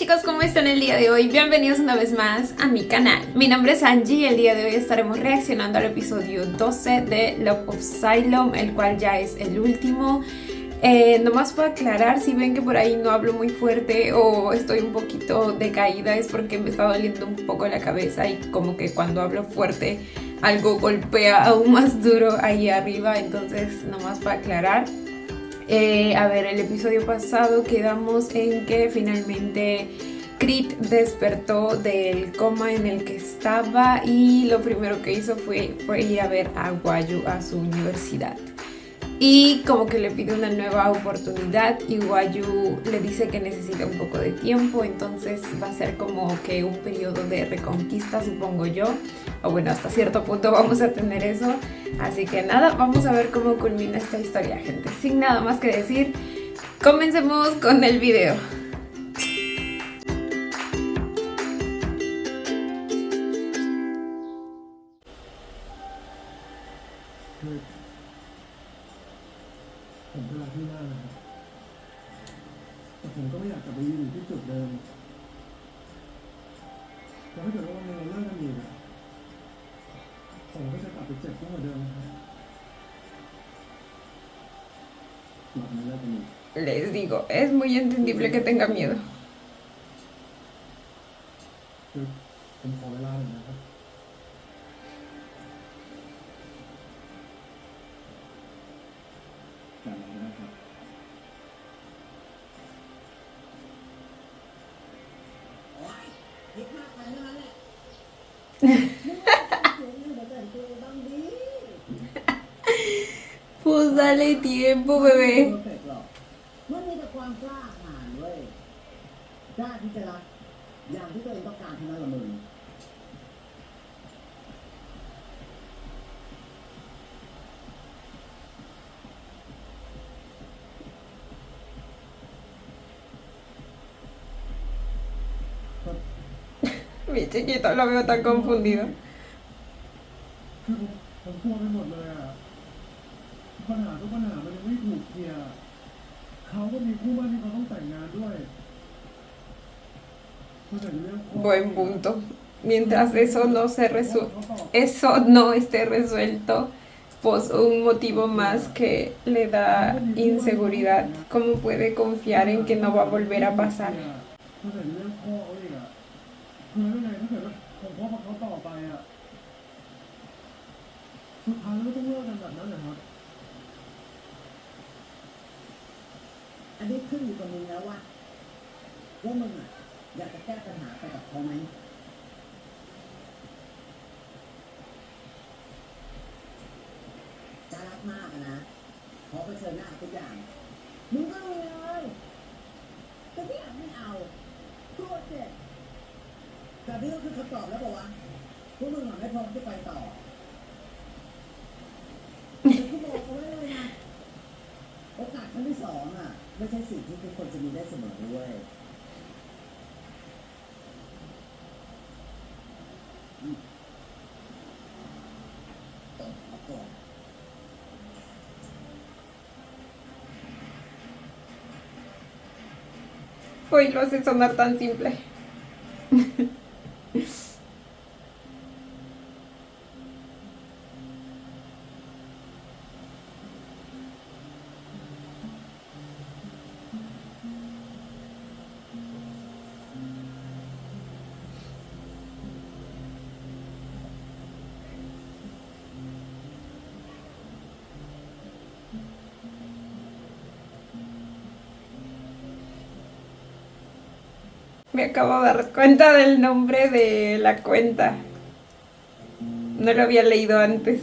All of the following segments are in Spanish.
chicos, ¿cómo están el día de hoy? Bienvenidos una vez más a mi canal. Mi nombre es Angie y el día de hoy estaremos reaccionando al episodio 12 de Love of Asylum, el cual ya es el último. Nomás para aclarar, si ven que por ahí no hablo muy fuerte o estoy un poquito decaída, es porque me está doliendo un poco la cabeza y como que cuando hablo fuerte algo golpea aún más duro ahí arriba, entonces nomás para aclarar. A ver, el episodio pasado quedamos en que finalmente Creed despertó del coma en el que estaba y lo primero que hizo fue ir a ver a Wayu a su universidad. Y como que le pide una nueva oportunidad y Wayu le dice que necesita un poco de tiempo, entonces va a ser como que un periodo de reconquista, supongo yo. O bueno, hasta cierto punto vamos a tener eso. Así que nada, vamos a ver cómo culmina esta historia, gente. Sin nada más que decir, comencemos con el video.ผมก็รักพี่มากนะครับแต่ผมก็ไม่อยากกลับไปอยู่ที่จุดเดิมแล้วถ้าเกิดว่าวันหนึงเราเลิกกันอีกอะผมก็จะกลับไปเจ็บยิ่งกว่าเดิมนะครับแบบนั้นเลิกกันอีก Les digo, es muy entendible que tenga miedo. คือผมขอเวลาหน่อยนะครับแบบนั้นนะครับ Pues dale tiempo, bebé. มันมีแต่ความกล้าหาญเว้ยกล้าที่จะรักอย่างที่ตัวเองต้องการเท่านั้นละมึงMi chiquito lo veo tan confundido. คือผมกลัวไปหมดเลยอ่ะปัญหาทุกปัญหามันยังไม่ถูกเคลียร์เขาก็มีคู่มั่นที่เขาต้องแต่งงานด้วยเขาแต่งเรื่องครอบครัว Buen punto. Mientras eso no esté resuelto, pues un motivo más que le da inseguridad. ¿Cómo puede confiar en que no va a volver a pasar? เขาแต่งเรื่องพ่อเขาอีกอ่ะคือยังไงถ้าเกิดว่าผมพ่อกับเขาต่อไปอ่ะสุดท้ายแล้วก็ต้องเลิกกันแบบนั้นเหรอครับ อันนี้ขึ้นอยู่กับมึงแล้วว่ามึงอ่ะอยากจะแก้ปัญหาไปกับเขาไหมจะรักมากอะนะขอเผชิญหน้าทุกอย่างมึงก็ลุยเลยแต่ที่อยากไม่เอาตัวเจ็บแต่นี่ก็คือคำตอบแล้วบอกว่าพวกมึงอ่ะไม่พร้อมที่ไปต่อแต่กูบอกเอาไว้เลยนะโอกาสครั้งที่สองอ่ะไม่ใช่สิ่งที่ทุกคนจะมีได้เสมอด้วยเอาก่อน Hoy lo hace sonar tan simple. Me acabo de dar cuenta del nombre de la cuenta. No lo había leído antes.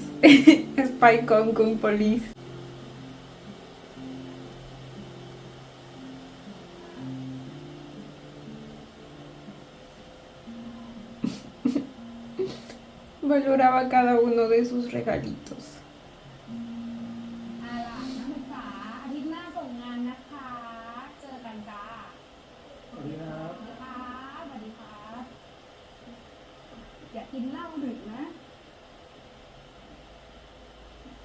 Spy Kung Kung Police. Valoraba cada uno de sus regalitos. เอาล่ะนักศึกษาอาทิตย์หน้าส่งงานนะคะ เจอกันจ้า สวัสดีครับ สวัสดีครับสวัสดีครับอย่ากินเหล้าดึกนะ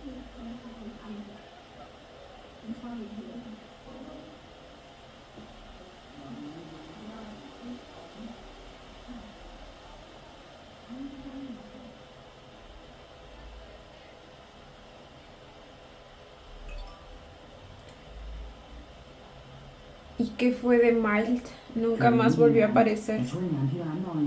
กินข้าวอีกที ¿Y qué fue de Mild? Nunca más volvió a ไป aparecer. ช่วยงานที่ร้านหน่อย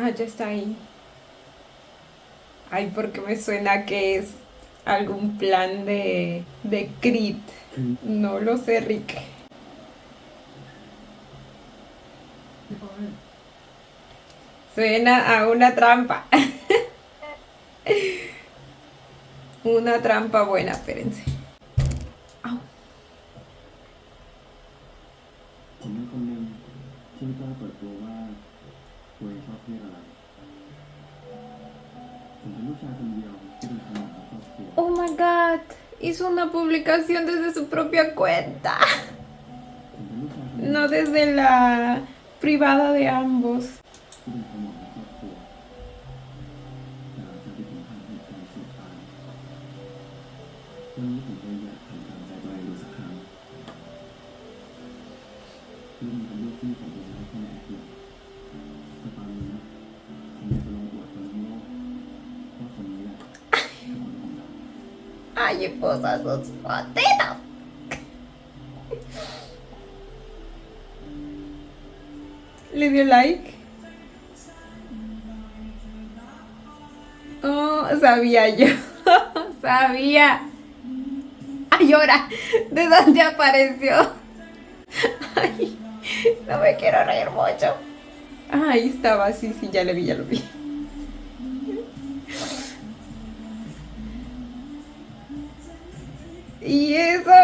Ah, ya está ahí. Ay, porque me suena que es algún plan de Creed. คือ No lo sé, Rick. พี่ปอย Suena a una trampa. Una trampa buena, espérense. Au. ผมเป็นคนหนึ่งที่ไม่กล้าเปิดตัวว่าตัวเองชอบเพศอะไรผมเป็นลูกชายคนเดียวที่เป็นขนมของครอบครัว Oh my god. Hizo una publicación desde su propia cuenta. ผมเป็นลูกชายคนเดียว No desde la privada de ambos. ที่เป็นขนมของครอบครัวแต่หลังจากที่ผมผ่านเหตุการณ์สุดท้ายวันนี้ผมเลยอยากทำตามใจตัวเองดูสักครั้งเรื่องมันเป็นลูกที่ผมดูแลแค่ในอดีตแต่ตอนนี้ผมอยากจะลองอวดคนทั้งโลกว่าคนนี้แหละคือคนของเรา Ay, esposa, sus patitas. ¿Le dio like? Oh, sabía yo. Sabía. Ay, ahora, ¿de dónde apareció? Ay, no me quiero reír mucho. Ah, ahí estaba, sí, sí, ya lo vi, ya lo vi. Y eso.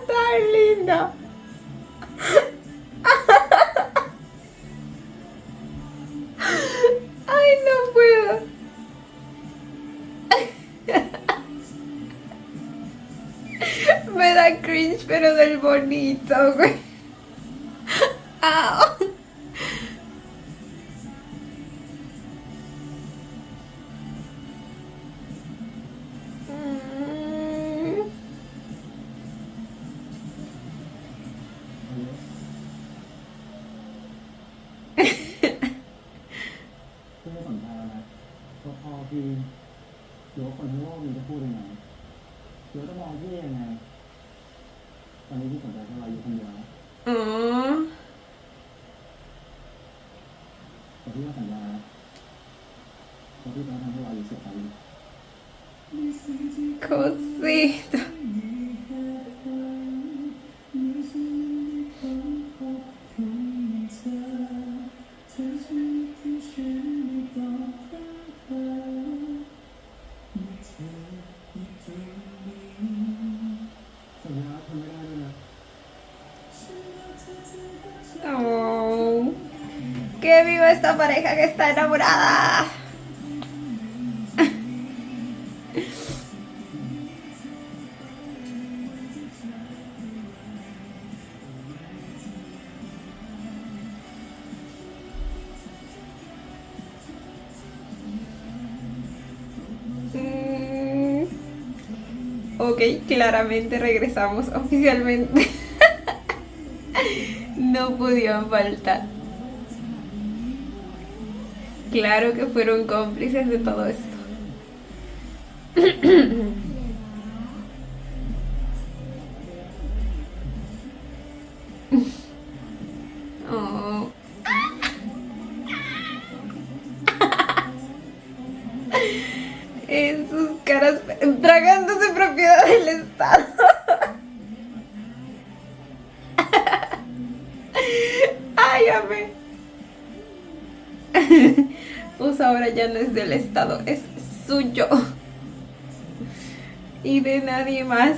Tan lindo. Ay, no puedo. Me da cringe, pero del bonito, güey. Au. Mm. ก็ไม่สนใจแล้วนะว่าพ่อพี่หรือว่าคนทั้งโลกมันจะพูดยังไงหรือว่าจะมองพี่ยังไงตอนนี้พี่สนใจแค่เราอยู่คนเดียวนะ Oh, แต่พี่ก็สัญญานะว่าพี่จะทำให้เราอยู่สุขใจ cosito. Oh, que viva esta pareja que está enamorada. Ok, claramente regresamos oficialmente. No podían faltar. Claro que fueron cómplices de todo esto. Oh. En sus caras, tragándose propiedad del Estado. Ay, amé. Pues ahora ya no es del Estado, es suyo. Y de nadie más.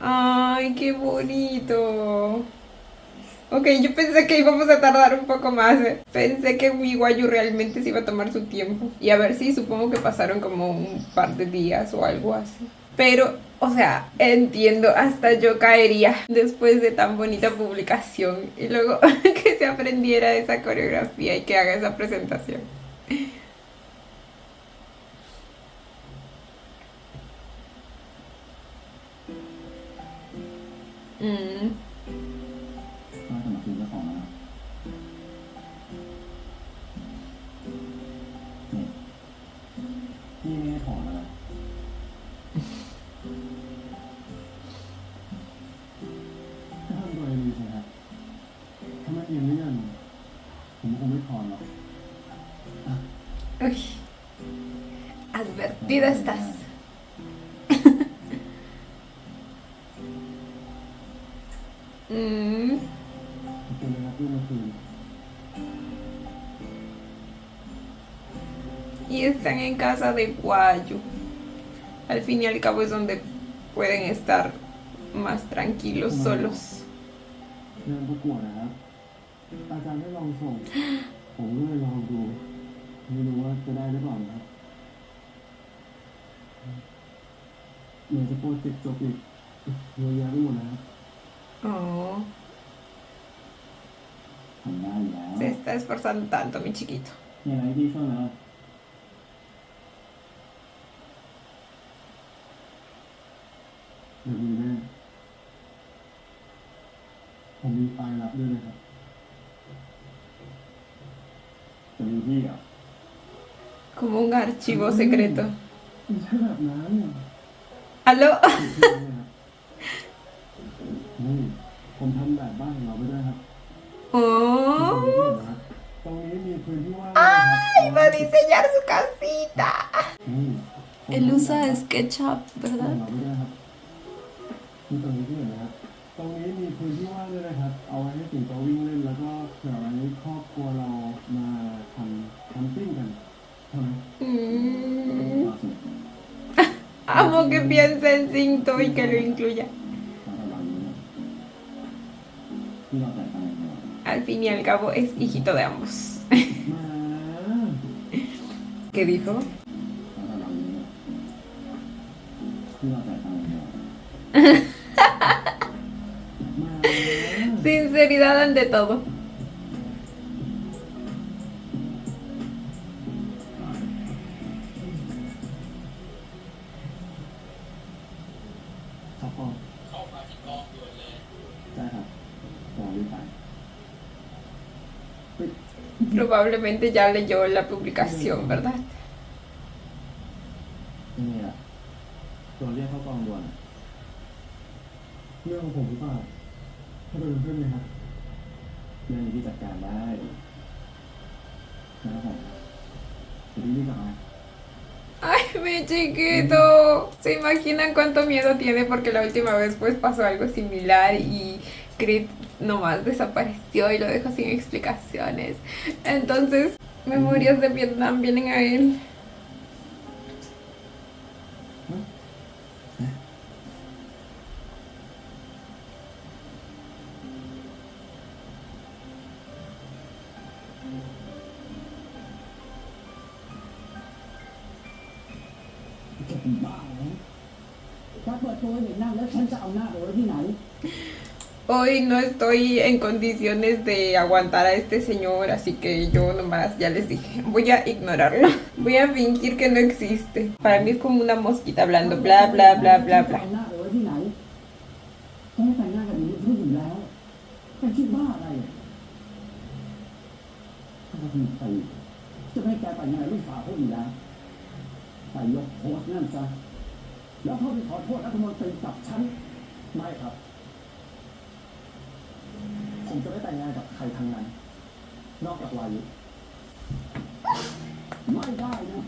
Ay, qué bonito. Ok, yo pensé que íbamos a tardar un poco más. Pensé que Wiguayu realmente se iba a tomar su tiempo. Y a ver si supongo que pasaron como un par de días o algo así. Pero, o sea, entiendo, hasta yo caería después de tan bonita publicación. Y luego que se aprendiera esa coreografía y que haga esa presentación. Mm, ก็จะมาคืนเจ้าของแล้วนี่พี่ไม่ได้ถอนอะไรก็ทำตัวเองดีสิครับถ้าไม่เอียงเรื่องผมคงไม่ถอนหรอก uy, advertida estás. อืม ขอบคุณนะครับที่มาคืน Y están en casa de Guayu. Al fin y al cabo es donde pueden estar más tranquilos solos. งานประกวดนะครับอาจารย์ให้ลองส่งผมก็เลยลองดูไม่รู้ว่าจะได้หรือเปล่านะครับเหมือนจะโปรเจกต์จบอีกเยอะแยะไปหมดนะครับ Oh, ทำได้อยู่แล้ว se está esforzando tanto, mi chiquito. มีอะไรที่ช่วยนะเดี๋ยวมีแม่ผมมีไฟล์ลับด้วยนะครับจะมีพี่อ่ะ Como un archivo secreto. ไม่ใช่แบบนั้น ¿Aló? นี่ผมทำแบบบ้านของเราไปด้วยครับ Oh, ตรงนี้มีพื้นที่ว่างด้วยนะครับ va a diseñar su casita. นี่ผม Él usa SketchUp, ทำ ¿verdad? เราไปด้วยครับนี่ตรงนี้ที่เห็นนะครับ ตรงนี้มีพื้นที่ว่างด้วยนะครับ เอาไว้ให้สิงโตวิ่งเล่นแล้วก็เผื่อไว้ครอบครัวเรามาทำแคมปิ้งกันใช่ไหม Mm. Amo que piense en Cinto y que lo incluya. ที่เราแต่งกันเนี่ย Al fin y al cabo es hijito de ambos. มา ¿Qué dijo? ที่เราแต่งกันเนี่ยมา Sinceridad ante todo. ครับพ่อเข้ามาที่กองด่วนเลยได้ครับกองรีบไป Probablemente ya leyó la publicación, ¿verdad? นี่แหละตัวเรียกเข้ากองด่วนเรื่องของผมหรือเปล่าถ้าเป็นเพื่อนเลยครับเรื่องนี้ที่จัดการได้นะครับผมจะดีกว่า Ay, mi chiquito. ¿Se imaginan cuánto miedo tiene? Porque la última vez pues pasó algo similar y Creed nomás desapareció y lo dejó sin explicaciones. Entonces, memorias de Vietnam vienen a él. Hoy no estoy en condiciones de aguantar a este señor, así que yo nomás ya les dije, voy a ignorarlo. Voy a fingir que no existe. Para mí es como una mosquita hablando bla bla bla bla bla. ต้องแต่งงานกับหนูรู้อยู่แล้วแต่คิดบ้าอะไรถ้าเรามีใครจะไม่แกแต่งงานลูกสาวเขาอยู่แล้วไปยกโทษนั่นซะแล้วเขาไปขอโทษรัฐมนตรีกับฉันไม่ครับผมจะไม่แต่งงานกับใครทั้งนั้นนอกจากวายุไม่ได้นะ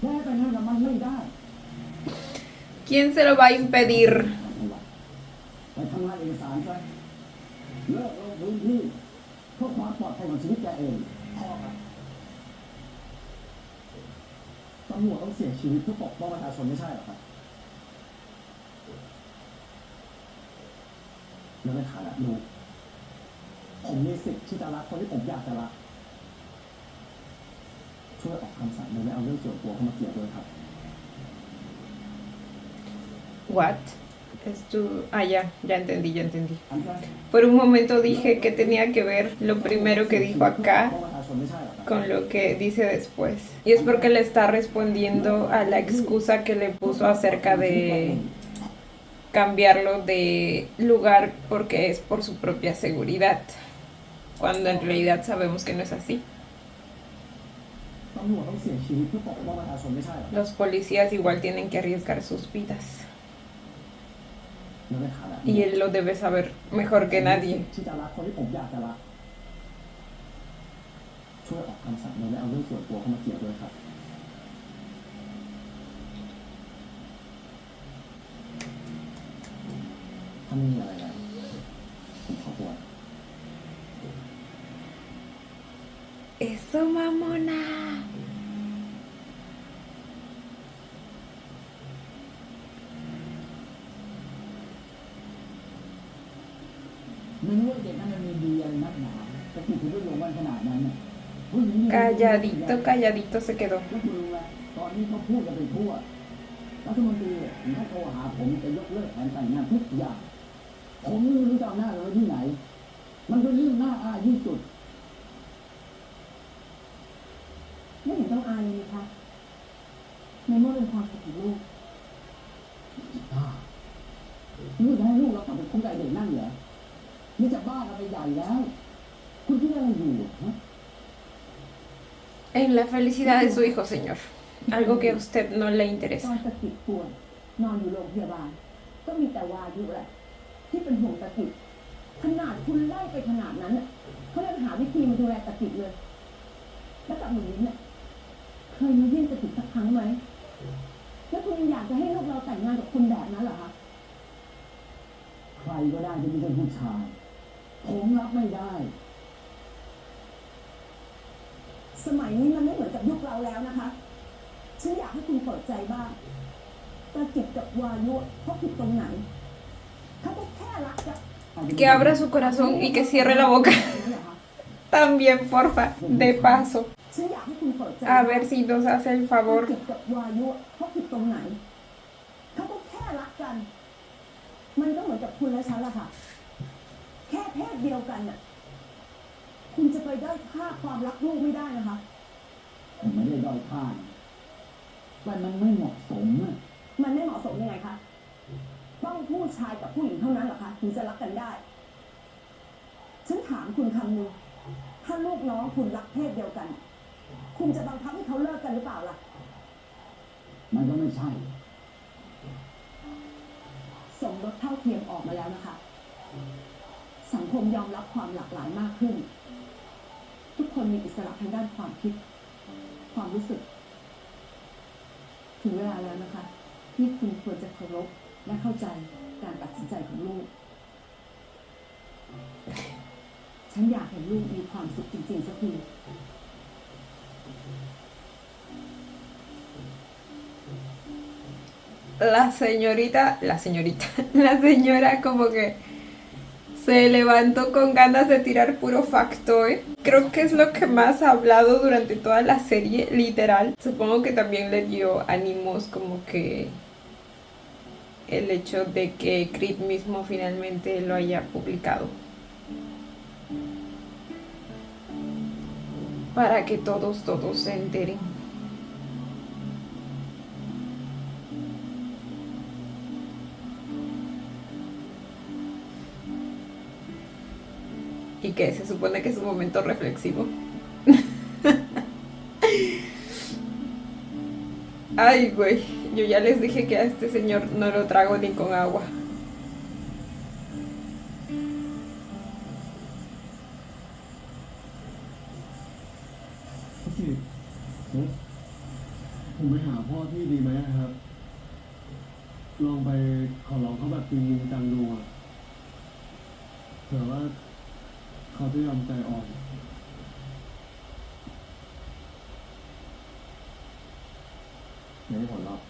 แค่แต่งงานกับมันไม่ได้ ¿Quién se lo va a impedir? ไปทำงานเอกสารซะเลิกลงพื้นที่เพื่อความปลอดภัยของชีวิตแกเองพอครับตำรวจต้องเสียชีวิตเพื่อปกป้องประชาชนไม่ใช่หรอครับแล้วในฐานะลูก ผมมีสิทธิ์ที่จะรักคนที่ผมอยากจะรักช่วยออกคำสั่งโดยไม่เอาเรื่องส่วนตัวเข้ามาเกี่ยวด้วยครับ What? Ya entendí, ya entendí. อันนั้น Por un momento dije que tenía que ver lo primero que dijo acá เพราะประชาชนไม่ใช่หรอกครับ con lo que dice después. Y es porque le está respondiendo a la excusa que le puso acerca de cambiarlo de lugar porque es por su propia seguridad, cuando en realidad sabemos que no es así. ตำรวจต้องเสี่ยงชีวิตเพื่อปกป้องประชาชนไม่ใช่หรอก Los policías igual tienen que arriesgar sus vidas แล้วในฐานะ y él lo debe saber mejor que nadie. ที่จะรักคนที่ผมอยากจะรักช่วยออกคำสั่งโดยไม่เอาเรื่องส่วนตัวเข้ามาเกี่ยวด้วยครับถ้าไม่มีอะไรแล้วผมขอตัว Eso, mamona. ไม่รู้ว่าเด็กนั้นมันมีดีอะไรนักหนาแต่ถูกถึงได้ลงวันขนาดนั้นน่ะผู้หญิงนี่ Calladito, calladito se quedó. แล้วคุณรู้ไหมตอนนี้เขาพูดกันไปทั่วรัฐมนตรีถึงได้โทรหาผมจะยกเลิกแผนแต่งงานทุกอย่างผมไม่รู้จะเอาหน้าเราที่ไหน มันเป็นเรื่องน่าอายที่สุด ไม่เห็นต้องอายเลยนะคะในเมื่อเป็นความสุขของลูก ลูกจะให้ลูกเรากลับไปคบกับไอ้เด็กนั่นเหรอนี่จะบ้ากันไปใหญ่แล้ว คุณคิดอะไรอยู่ฮะ En la felicidad de su hijo, señor. Algo que a usted no le ตอน interesa. ตะกิดป่วยนอนอยู่โรงพยาบาล ก็มีแต่วายุแหละ ที่เป็นห่วงตะกิดขนาดคุณไล่ไปขนาดนั้นน่ะเขายังหาวิธีมาดูแลตะกิดเลย แล้วกับหนูนิ้นน่ะเคยมาเยี่ยมตะกิดสักครั้งไหมแล้วคุณยังอยากจะให้ลูกเราแต่งงานกับคุณแบบนั้นเหรอคะ ใครก็ได้ที่ไม่ใช่ผู้ชาย ผมรับไม่ได้ สมัยนี้มันไม่เหมือนกับยุคเราแล้วนะคะ ฉันอยากให้คุณเปิดใจบ้างตะกิดกับวายุเขาผิดตรงไหนเขาก็แค่รักกัน Que abra su corazón y que cierre la boca. También, porfa, de paso. ฉันอยากให้คุณเปิดใจ A ver si nos hace el ตะ favor. กิดกับวายุเขาผิดตรงไหนเขาก็แค่รักกัน มันก็เหมือนกับคุณและฉันละค่ะ แค่เพศเดียวกันน่ะ คุณจะไปได้อยค่าความรักลูกไม่ได้นะคะ ผมไม่ได้ด้อยค่านะแต่มันไม่เหมาะสมอะ มันไม่เหมาะสมยังไงคะ ต้องผู้ชายกับผู้หญิงเท่านั้นเหรอคะถึงจะรักกันได้ ฉันถามคุณคำนึงถ้าลูกน้องคุณรักเพศเดียวกัน คุณจะบังคับให้เขาเลิกกันหรือเปล่าล่ะ มันก็ไม่ใช่ สมรสเท่าเทียมออกมาแล้วนะคะ สังคมยอมรับความหลากหลายมากขึ้น ทุกคนมีอิสระทางด้านความคิด ความรู้สึก ถึงเวลาแล้วนะคะ ที่คุณควรจะเคารพและเข้าใจการตัดสินใจของลูก ฉันอยากเห็นลูกมีความสุขจริงๆสักที La señorita, la señora como que se levantó con ganas de tirar puro factoid. Creo que es lo que más ha hablado durante toda la serie, literal. Supongo que también le dio ánimos como que el hecho de que Creed mismo finalmente lo haya publicado. Para que todos se enteren. Y que se supone que es un momento reflexivo. Ay, güey, yo ya les dije que a este señor no lo trago ni con agua. พี่ผมไปหาพ่อพี่ดีไหมครับ ลองไปขอร้องเขาแบบจริงจังดูอะเผื่อว่าเขาจะยอมใจอ่อนไม่ได้ผลหรอก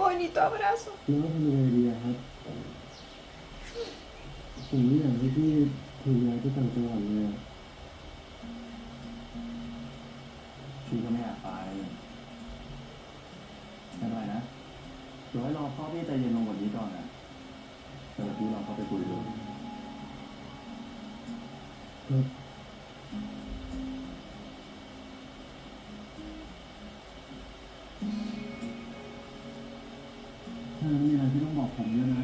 bonito abrazo. แล้วทำยังไงดีอะครับผมไม่อยากให้พี่ถูกย้ายไปต่างจังหวัดเลยอะ พี่ก็ไม่อยากไปไม่เป็นไรนะเดี๋ยวให้รอพ่อพี่ใจเย็นลงกว่านี้ก่อนนะเดี๋ยวพี่ลองเข้าไปคุยดู ครับถ้ามีอะไรพี่ต้องบอกผมด้วยนะ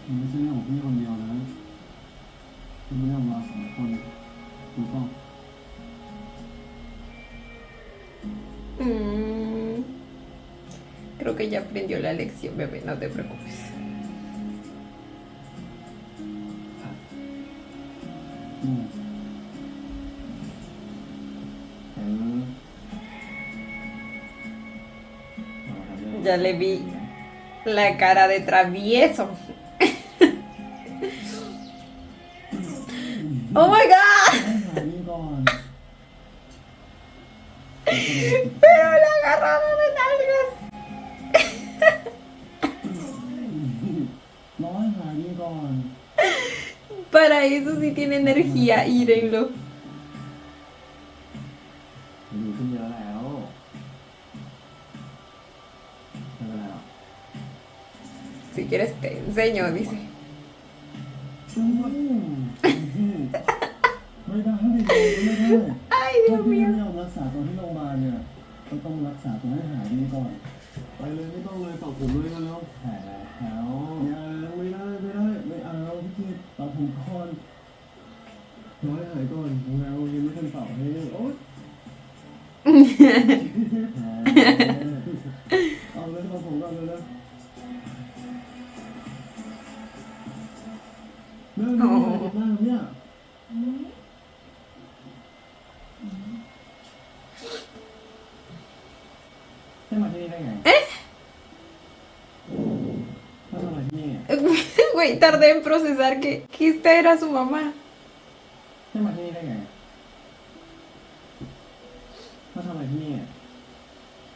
มันไม่ใช่เรื่องของพี่คนเดียวนะมันเป็นเรื่องของเราสองคนถูกต้อง Creo que ya aprendió la lección, bebé, no te preocupes. อืม เห็นเราทำเรื่อง Ya le vi la cara de travieso. Oh my god. หานี่ก่อน Pero le agarraron de nalgas. ร้อยหานี่ก่อน Para eso sí tiene energía, írenlo. ดีขึ้นเยอะแล้วไม่เป็นไรหรอก Si quieres te enseño, dice. ไม่ได้ไม่ได้ Ay, ถ้า Dios พี่ mío. ไม่ยอมรักษาตัวที่โรงพยาบาลเนี่ยก็ต้องรักษาตัวให้หายดีก่อน ไปเลยไม่ต้องเลยฝากผมด้วยนะน้อง หายแล้ว ไม่ได้ไม่เอาพี่คิดฝากผมก่อนร้อยหายก่อนแล้วยังไม่ทันเป่าให้โอ๊ยเอาเลยฝากผมก่อนเลยนะแม่ไม่ได้ติดหน้าเนี่ย ให้มาที่นี่ได้ไง มาทำอะไรที่นี่ Güey, tardé en procesar que esta era su mamá. ให้มาที่นี่ได้ไงมาทำอะไรที่นี่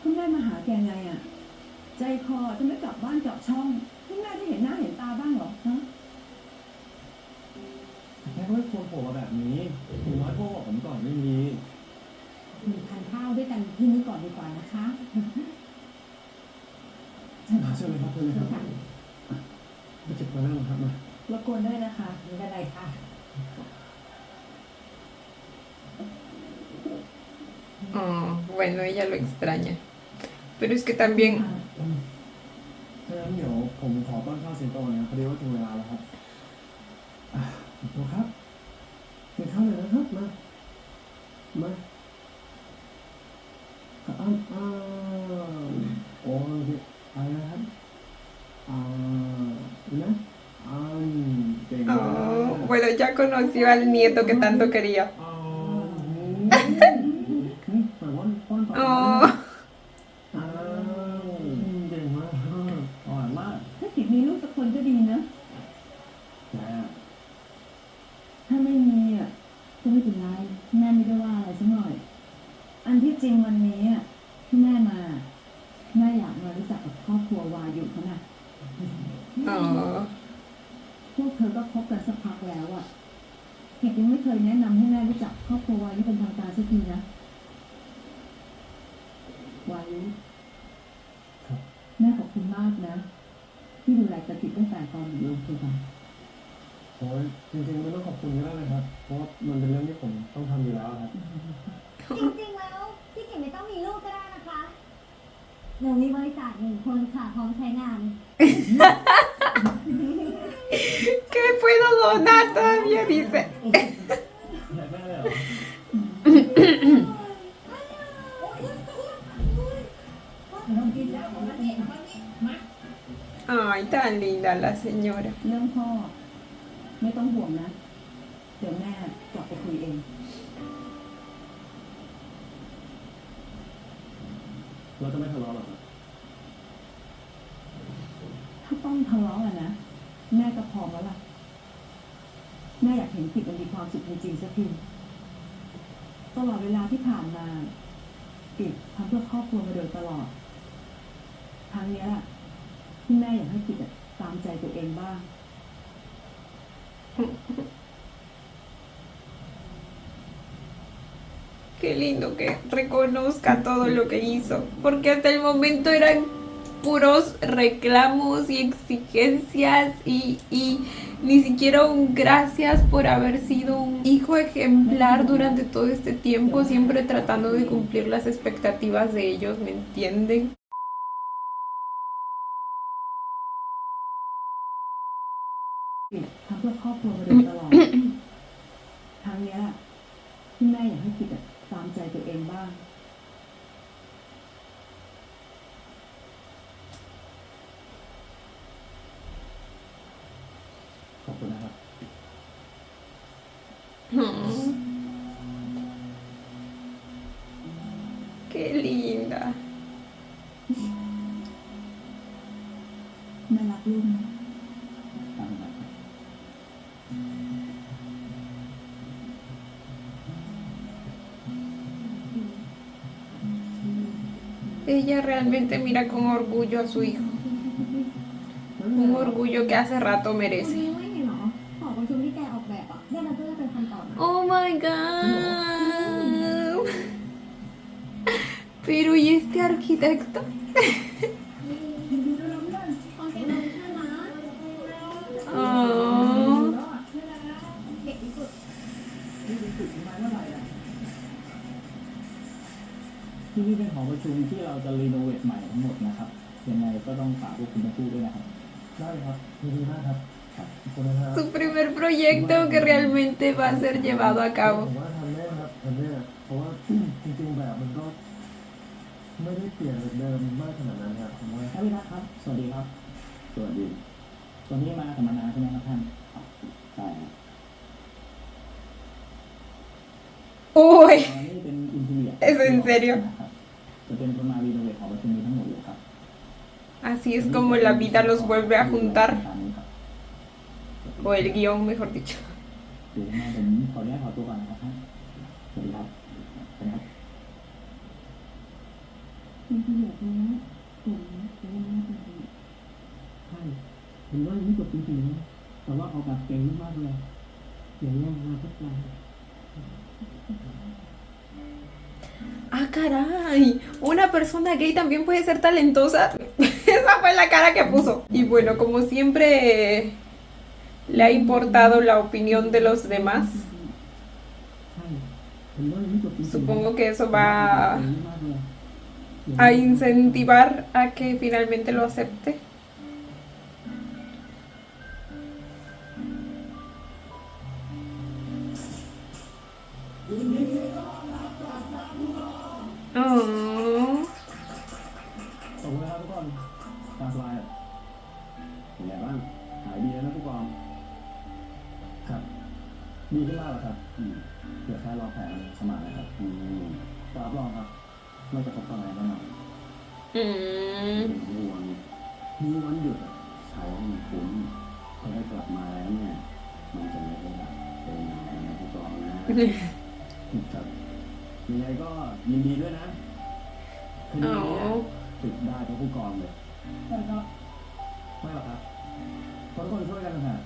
คุณแม่มาหาแกไงอ่ะ ใจคอจะไม่กลับบ้านกลับช่องคุณแม่ได้เห็นหน้าเห็นตาบ้างเหรอฮะ แม่ก็ไม่ควรโผล่มาแบบนี้ถึงน้อยพ่อบอกผมก่อนไม่มี ทานข้าวด้วยกันที่นี่ก่อนดีกว่านะคะ เชิญเลยครับมาเจ็บมานั่งครับมาร บกวนด้วยนะคะไม่เป็นไรค่ะ Oh, bueno, ella lo extraña. Pero es que también ถ้างั้นเดี๋ยวผมขอป้อนข้าวสิงโตนะพอดีว่าถึงเวลาแล้วครับสิงโตครับกินข้าวหน่อยนะครับมาโอ้ยอะไรนะครับนะเก่งมาก oh, bueno, ya conoció al nieto que tanto quería. แต่ว่าป้อนต่อ Oh, เก่งมาก อร่อยมาก ถ้ากิดมีลูกสักคนก็ดีนะ แม่ ถ้าไม่มีอ่ะก็ไม่เป็นไรแม่ไม่ได้ว่าอะไรสักหน่อย อันที่จริงวันนี้อ่ะที่แม่มาแม่อยากมารู้จักกับครอบครัววายุเขานะ oh. พวกเธอก็คบกันสักพักแล้วอ่ะเห็ดยังไม่เคยแนะนำให้แม่รู้จักครอบครัววายุเป็นทางการสักทีนะวายุแม่ขอบคุณมากนะ ที่ดูแลกระติกตั้งแต่ตอนอยู่โรงพยาบาล โอ้ยจริงๆไม่ต้องขอบคุณก็ได้นะครับ เพราะมันเป็นเรื่องที่ผมต้องทำอยู่แล้วครับ จริงๆ แล้วพี่เก่งไม่ต้องมีลูกก็ได้นะคะหนูมีบริษัท1 คนค่ะพร้อมใช้งาน ¿Qué puedo donar todavía? Dice. แม่เลยเหรอ Ay, tan linda la señora. เรื่องพ่อ ไม่ต้องห่วงนะ เดี๋ยวแม่กลับไปคุยเอง เราจะไม่ทะเลาะหรอกครับ ถ้าต้องทะเลาะอะนะ แม่ก็พร้อมแล้วล่ะ แม่อยากเห็นกิจมันมีความสุขจริงๆสักทีตลอดเวลาที่ผ่านมากิจทำเพื่อครอบครัวมาโดยตลอด รั้งเนี้ยแหละที่แม่อยากให้กิจอะตามใจตัวเองบ้าง Qué lindo que reconozca todo lo que hizo, porque hasta el momento eran puros reclamos y exigencias y ni siquiera un gracias por haber sido un hijo ejemplar durante todo este tiempo, siempre tratando de cumplir las expectativas de ellos, ¿me entienden? กิจทำเพื่อครอบครัวมาโดยตลอด ครั้งเนี้ยแหละที่แม่อยากให้กิจอะตามใจตัวเองบ้าง ขอบคุณนะครับ Qué linda. แม่รักลูกนะ ตามนะครับ Ella realmente mira con orgullo a su hijo. Un orgullo que hace rato คุณ merece. ยังไม่เห็นเหรอหอประชุมที่แกออกแบบอ่ะได้มาเพื่อเป็นคำตอบนะ Oh my god. Pero ¿y este arquitecto? โอเคนะนะ Oh. เก่งที่สุด นี่เป็นจุดมาเมื่อไหร่ล่ะที่นี่เป็นหอประชุมที่เราจะรีโนเวทใหม่ทั้งหมดนะครับ ยังไงก็ต้องฝากพวกคุณทั้งคู่ด้วยนะครับ ได้ครับยินดีมากครับขอบคุณนะครับ Su primer proyecto que realmente va a ser llevado a ผ cabo. มว่าทำได้ครับทำได้เพราะว่าจริงๆแบบมันก็ไม่ได้เปลี่ยนจากเดิมมากขนาดนั้นครับผมว่า ท่านวิรัตครับ สวัสดีครับ สวัสดี วันนี้มาสัมมนาใช่ไหมครับท่าน ใช่ครับ Uy, อันนี้เป็นอินทีเรีย ¿es en serio? นะครับจะเป็นคนมารีโนเวทหอประชุมนี้ทั้งหมดเลยครับ Así es como la vida los vuelve a juntar. ตามนี้ครับ O el guión, mejor dicho. เดี๋ยวมาผมขออนุญาตขอตัวก่อนนะครับท่านสวัสดีครับสวัสดีครับ มีประโยชน์นะเก่งนะแต่ว่าไม่เป็นประโยชน์ ใช่ผมว่ายังไม่จบจริงๆนะแต่ว่าออกแบบเก่งมากเลยอย่างนี้มาพัฒนา Ah, caray. Una persona gay también puede ser talentosa. Esa fue la cara que puso. Y bueno, como siempre le ha importado la opinión de los demás, ใช่ผมว่ายังไม่จบจริงๆ supongo que eso va เก่งมากเลย a incentivar a que finalmente lo acepte. Oh. ขอบคุณนะครับทุกคนตามสบายเป็นไงบ้าง หายดีแล้วนะผู้กอง ครับ ดีขึ้นมากแล้วครับเดี๋ยวแค่รอแผลสมานนะครับรับรองครับ ไม่กระทบต่ออะไรแน่นอน Mm. มีวันหยุดอะใช้ให้มันคุ้มพอได้กลับมาแล้วเนี่ย มันจะไม่ได้แบบเป็นงานนะผู้กองนะครับยังไงก็ยินดีด้วยนะคดีนี้เนี่ย Oh. ติดได้เพราะผู้กองเลย ใช่ครับ ไม่หรอกครับเพราะทุกคนช่วยกันนะฮะ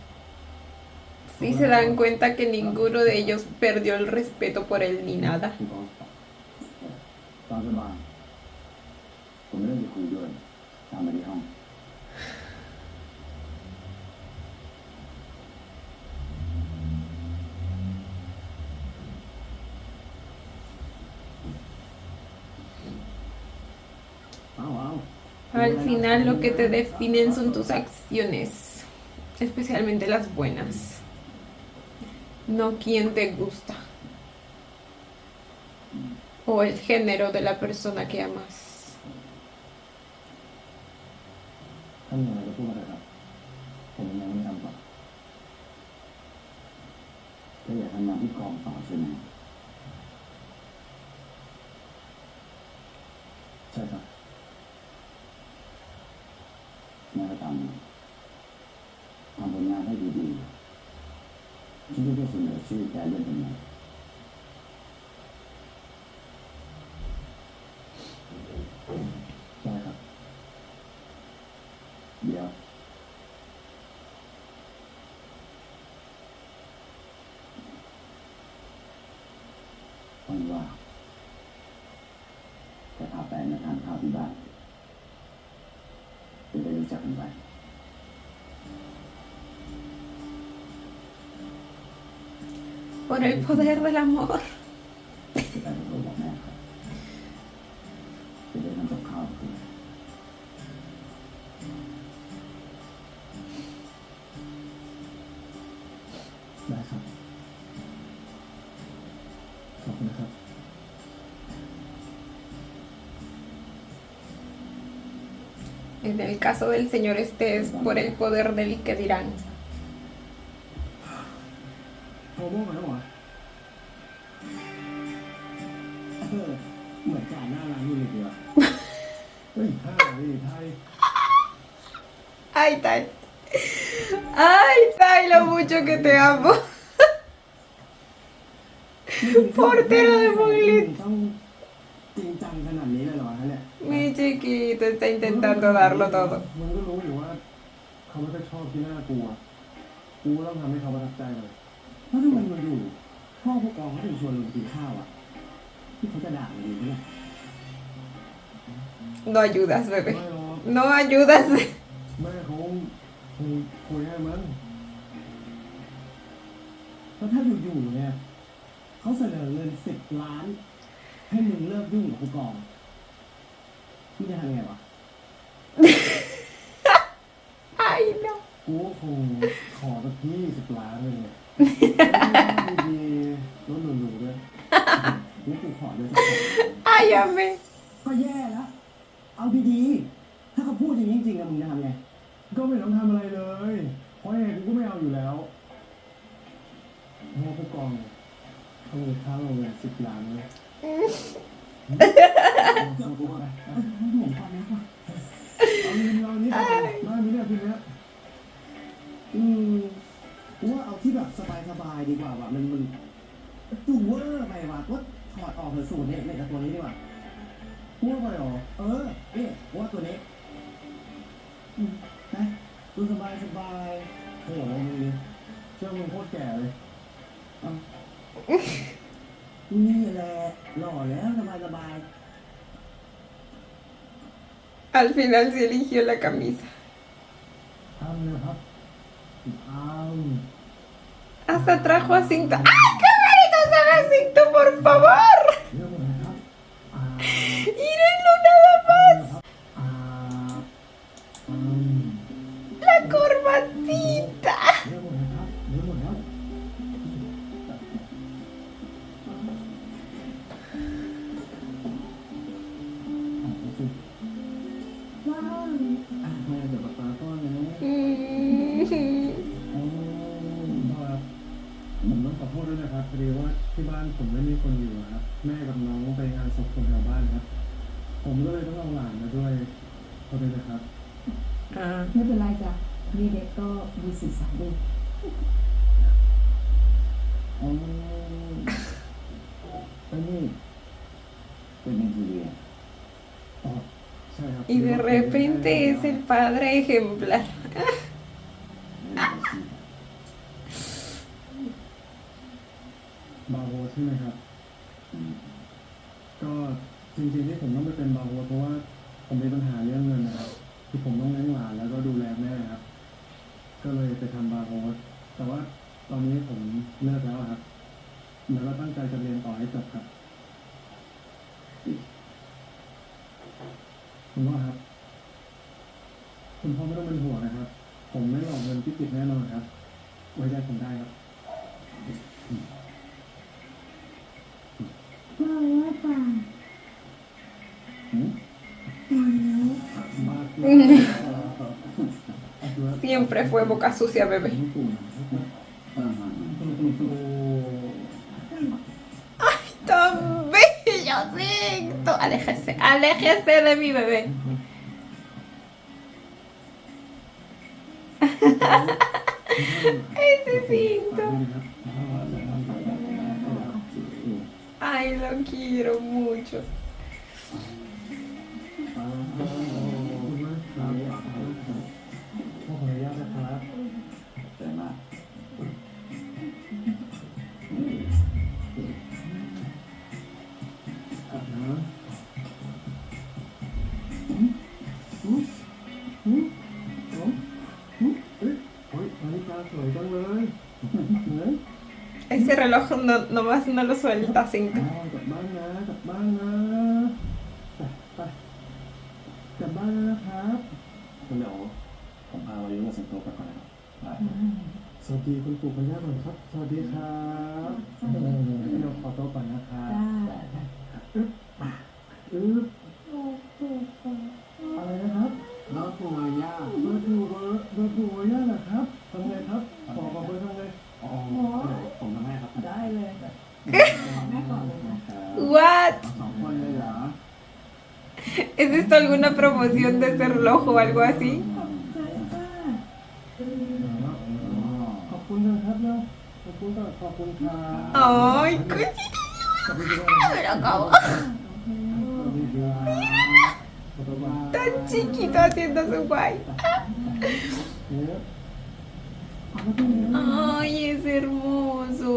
Sí se dan cuenta que ninguno de ellos perdió el respeto por él ni nada. ผู้กองตามสบายผมไม่ได้จะคุยด้วยตามไปที่ห้อง Al final lo que te definen son tus acciones, especialmente las buenas, no quién te gusta o el género de la persona que amas. ถ้ามีอะไรก็พูดมาเลยครับ ผมยังไม่ทำต่อก็อยากทำงานที่กองต่อใช่ไหมใช่ครับงานก็ตามนะทำผลงานให้ดีๆฉันจะเสนอชื่อแกเล่นตำแหน่งใช่ครับ ไป Por el poder del amor. แต่ผมก็บอกแม่ครับจะได้ทำกับข้าวกินได้ครับ ขอบคุณนะครับ En el caso del señor este es por el poder del que dirán. โทรโม่มาแล้วเหรอเหมือนการหน้าร้านอยู่เลยดีว่ะเฮ้ยไทยไทย Ay, Tai. Ay, Tai, lo mucho que te amo. Portero de Muglit. ต้องจริงจังขนาดนี้เลยเหรอฮะเนี่ย Mi chiquito está intentando darlo todo. มึงก็รู้อยู่ว่าเขาไม่ได้ชอบที่หน้ากูอ่ะกูต้องทำให้เขาประทับใจเลยแล้วทำไมมาอยู่พ่อผู้กองเขาถึงชวนลงกินข้าวอ่ะที่เขาจะด่ามึงดีไหมเนี่ย No ayudas, ไม่ bebé. หรอก No ayudas. แม่เขาคงคุยให้มันแล้วถ้าอยู่ๆเนี่ยเขาเสนอเงิน10 ล้าน ให้มึงเลิกยุ่งกับผู้กองมึงจะทำไงวะ Ay, no. กูก็คงขอสัก20 ล้านเลยเนี่ยดีๆรถหรูๆด้วยนี่กูขอด้วยสักคน Ay, amé. ก็แย่แล้ว เอาดีๆ ถ้าเขาพูดอย่างนี้จริงๆอะมึงจะทำไง ก็ไม่ต้องทำอะไรเลย เพราะยังไงกูก็ไม่เอาอยู่แล้วเพราะว่าผู้กองเนี่ยเขามีค่าโรงแรม10 ล้านเลยเอากูไปเอาเงินเรานี่ได้ไหมเนี่ยพี่เนี่ย กูว่าเอาที่แบบสบายๆดีกว่าว่ะมันดูเวอร์ไปว่ะก็ถอดออกเถอะสูตรเนี่ยในกับตัวนี้ดีกว่า พูดไปหรอ นี่กูว่าตัวนี้นะดูสบาย โอ้โหมึงดิเชื่อมึงโคตรแก่เลย นี่แหละหล่อแล้วสบาย Al final sí eligió la camisa. ทำเลยครับทำ Hasta trajo a Cinto. ¡Ay, qué bonito se ve Cinto, por favor! เรื่องอะไรครับ Mírenlo nada más. อ่าอืม La corbatita. เรื่องอะไรครับเรื่องหมดแล้วเอาสิ ว้าว แม่เดี๋ยวป๊าป้อนนะ ครับผมต้องขอโทษด้วยนะครับพอดีว่าที่บ้านผมไม่มีคนอยู่ครับแม่กับน้องไปงานศพคนแถวบ้านครับผมก็เลยต้องเอาหลานมาด้วยขอโทษนะครับ ไม่เป็นไรจ้ะมีเด็กก็มีสีสันดี อ๋อไอ้นี่เป็นอินทีเรีย อ๋อใช่ครับ Y de repente es el padre ejemplar. บาโวใช่ไหมครับก็จริงๆที่ผมต้องไปเป็นบาโวเพราะว่าผมมีปัญหาเรื่องเงินนะครับที่ผมต้องเลี้ยงหลานแล้วก็ดูแลแม่ครับ ก็เลยไปทำบาโวแต่ว่าตอนนี้ผมเลิกแล้วครับแล้วก็ตั้งใจจะเรียนต่อให้จบครับคุณพ่อครับคุณพ่อไม่ต้องเป็นห่วงนะครับ ผมไม่หลอกเงินพี่กิจแน่นอนครับไว้ใจผมได้ครับ ว้าวว่าป่า หืม Siempre fue boca sucia, bebé. อ่าฮะ Tan bello, Cinto. Aléjese, aléjese de mi bebé. Ese Cinto. Ay, lo quiero mucho. ขออนุญาตนะครับ แต่มาก นะ reloj no, nomás no lo suelta 5. กลับบ้านนะกลับบ้านนะไปกลับบ้านนะครับ คุณเดี๋ยวผมพาวายุกับสิงโตไปก่อนนะครับได้ สวัสดีคุณปู่คุณย่าก่อนครับ สวัสดีครับพี่นกขอโต๊ะก่อนนะครับ อึ๊บอะไรนะครับ น้องปู่ย่า เบอร์ปู่เบอร์ปู่ย่าเหรอครับทำไงครับบอกเบอร์ทำไง อ๋อเดี๋ยวผมทำให้ครับ ได้เลยแม่ก่อนเลยนะ What? สองคนเลยเหรอ ¿Es esto alguna promoción de este reloj o algo así? ขอบคุณนะครับเนาะขอบคุณก่อนขอบคุณครับ Ay, cosita. ขอบคุณครับ Me lo acabo. สวัสดีครับขอบคุณครับ Tan chiquito haciendo su guay. เนี่ย Ay, es hermoso.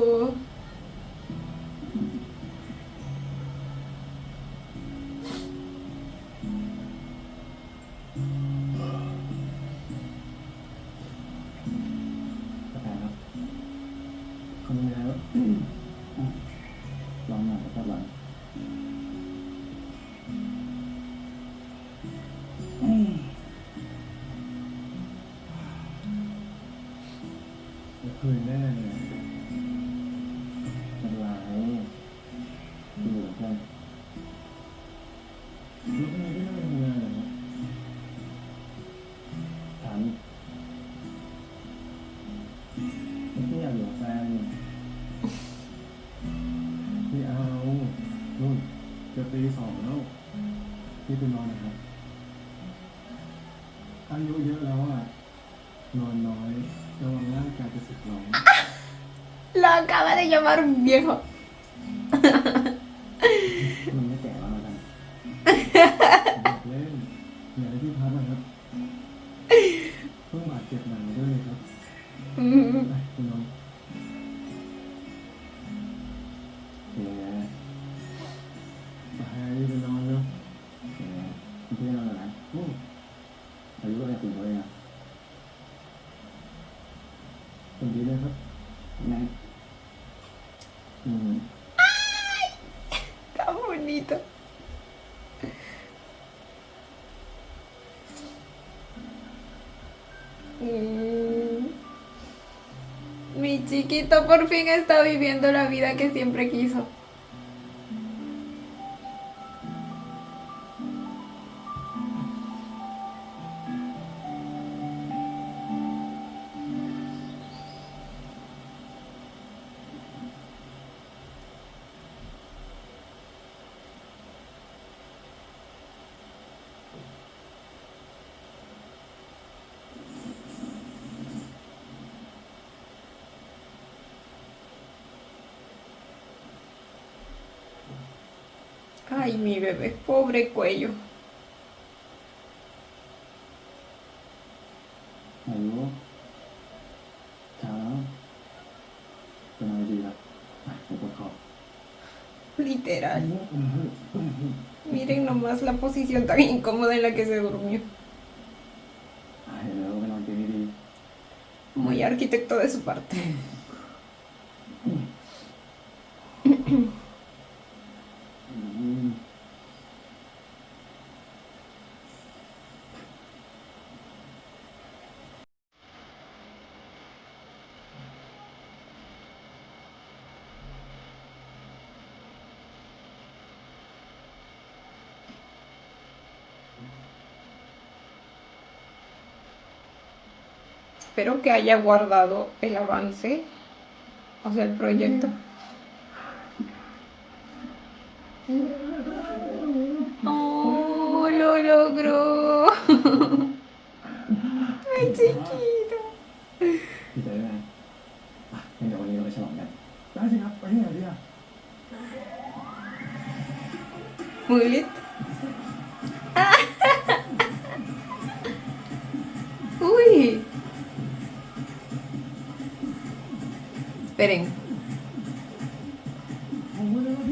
กาแฟครับ ขอบคุณครับ ลองหน่อยครับหลัง คืนแน่เลย ไม่เป็นไรอยู่กับเพื่อน แล้วทำไมไม่นั่งทำงานเหรอครับ ถามพี่อยากอยู่กับแฟน พี่เอานู่นจะตี 2แล้วพี่ไปนอนนะครับอายุเยอะแล้วอ่ะนอนน้อยระวังร่างกายจะสึกหรอ Lo acaba de llamar un viejo. มันไม่แก่แล้วนะกัน อยากเล่นอยากให้พี่พักนะครับเพิ่งบาดเจ็บหนักด้วยเลยครับไปคุณน้อง เดี๋ยวนะ ไปไปนอนเนาะ เดี๋ยวนะพี่นอนเลยนะ อืม อายุก็ยังถึงเลยนะ สวัสดีนะครับ แม่อืม Tan bonito. Mi chiquito por fin está viviendo la vida que siempre quiso. Ay, mi bebé, pobre cuello. อายุเช้าแล้วเป็นอะไรดีล่ะผมปวดคอ Literal. Miren nomás la posición tan incómoda en la que se durmió. เดี๋ยวไปนอนเตียงดี Muy arquitecto de su parte. อืม Espero que haya guardado el avance, o sea, el proyecto. ¡Oh, lo logró! ¡Ay, chiquito! ดีใจด้วยนะงั้นเดี๋ยววันนี้เราไปฉลองกัน ได้สิครับไปที่ไหนดีอ่ะ Muy lit. ¡Uy! Esperen.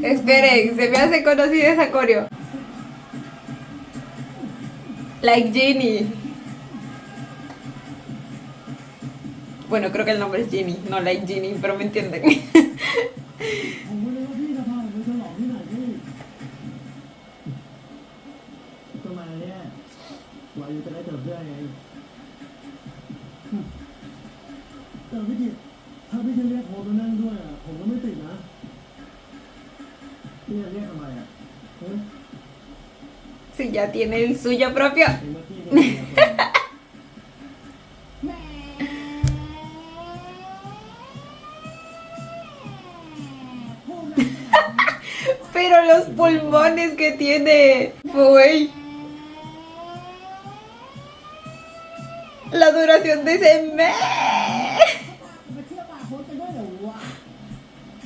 Esperen, se me hace conocida esa coreo. Like Jenny. Bueno, creo que el nombre es Jenny, no Like Jenny, pero me entienden. ผมไม่รู้ว่าพี่จะพาผมไปฉลองที่ไหนพี่ ก็มาเนี่ยวายุจะได้เจอเพื่อนไง แต่พี่กิตถ้าพี่จะเรียกผมมานั่งด้วยอ่ะผมก็ไม่ติดนะ พี่จะเรียกทำไมอ่ะ Si ya tiene el suyo propio. ในเมื่อพี่เป็นเมียคน แหมพูดเลยขนาดนี้ Pero los pulmones que tiene. Uy. La duración de ese mes. มาเที่ยวบาร์โฮสกันด้วยเหรอวะ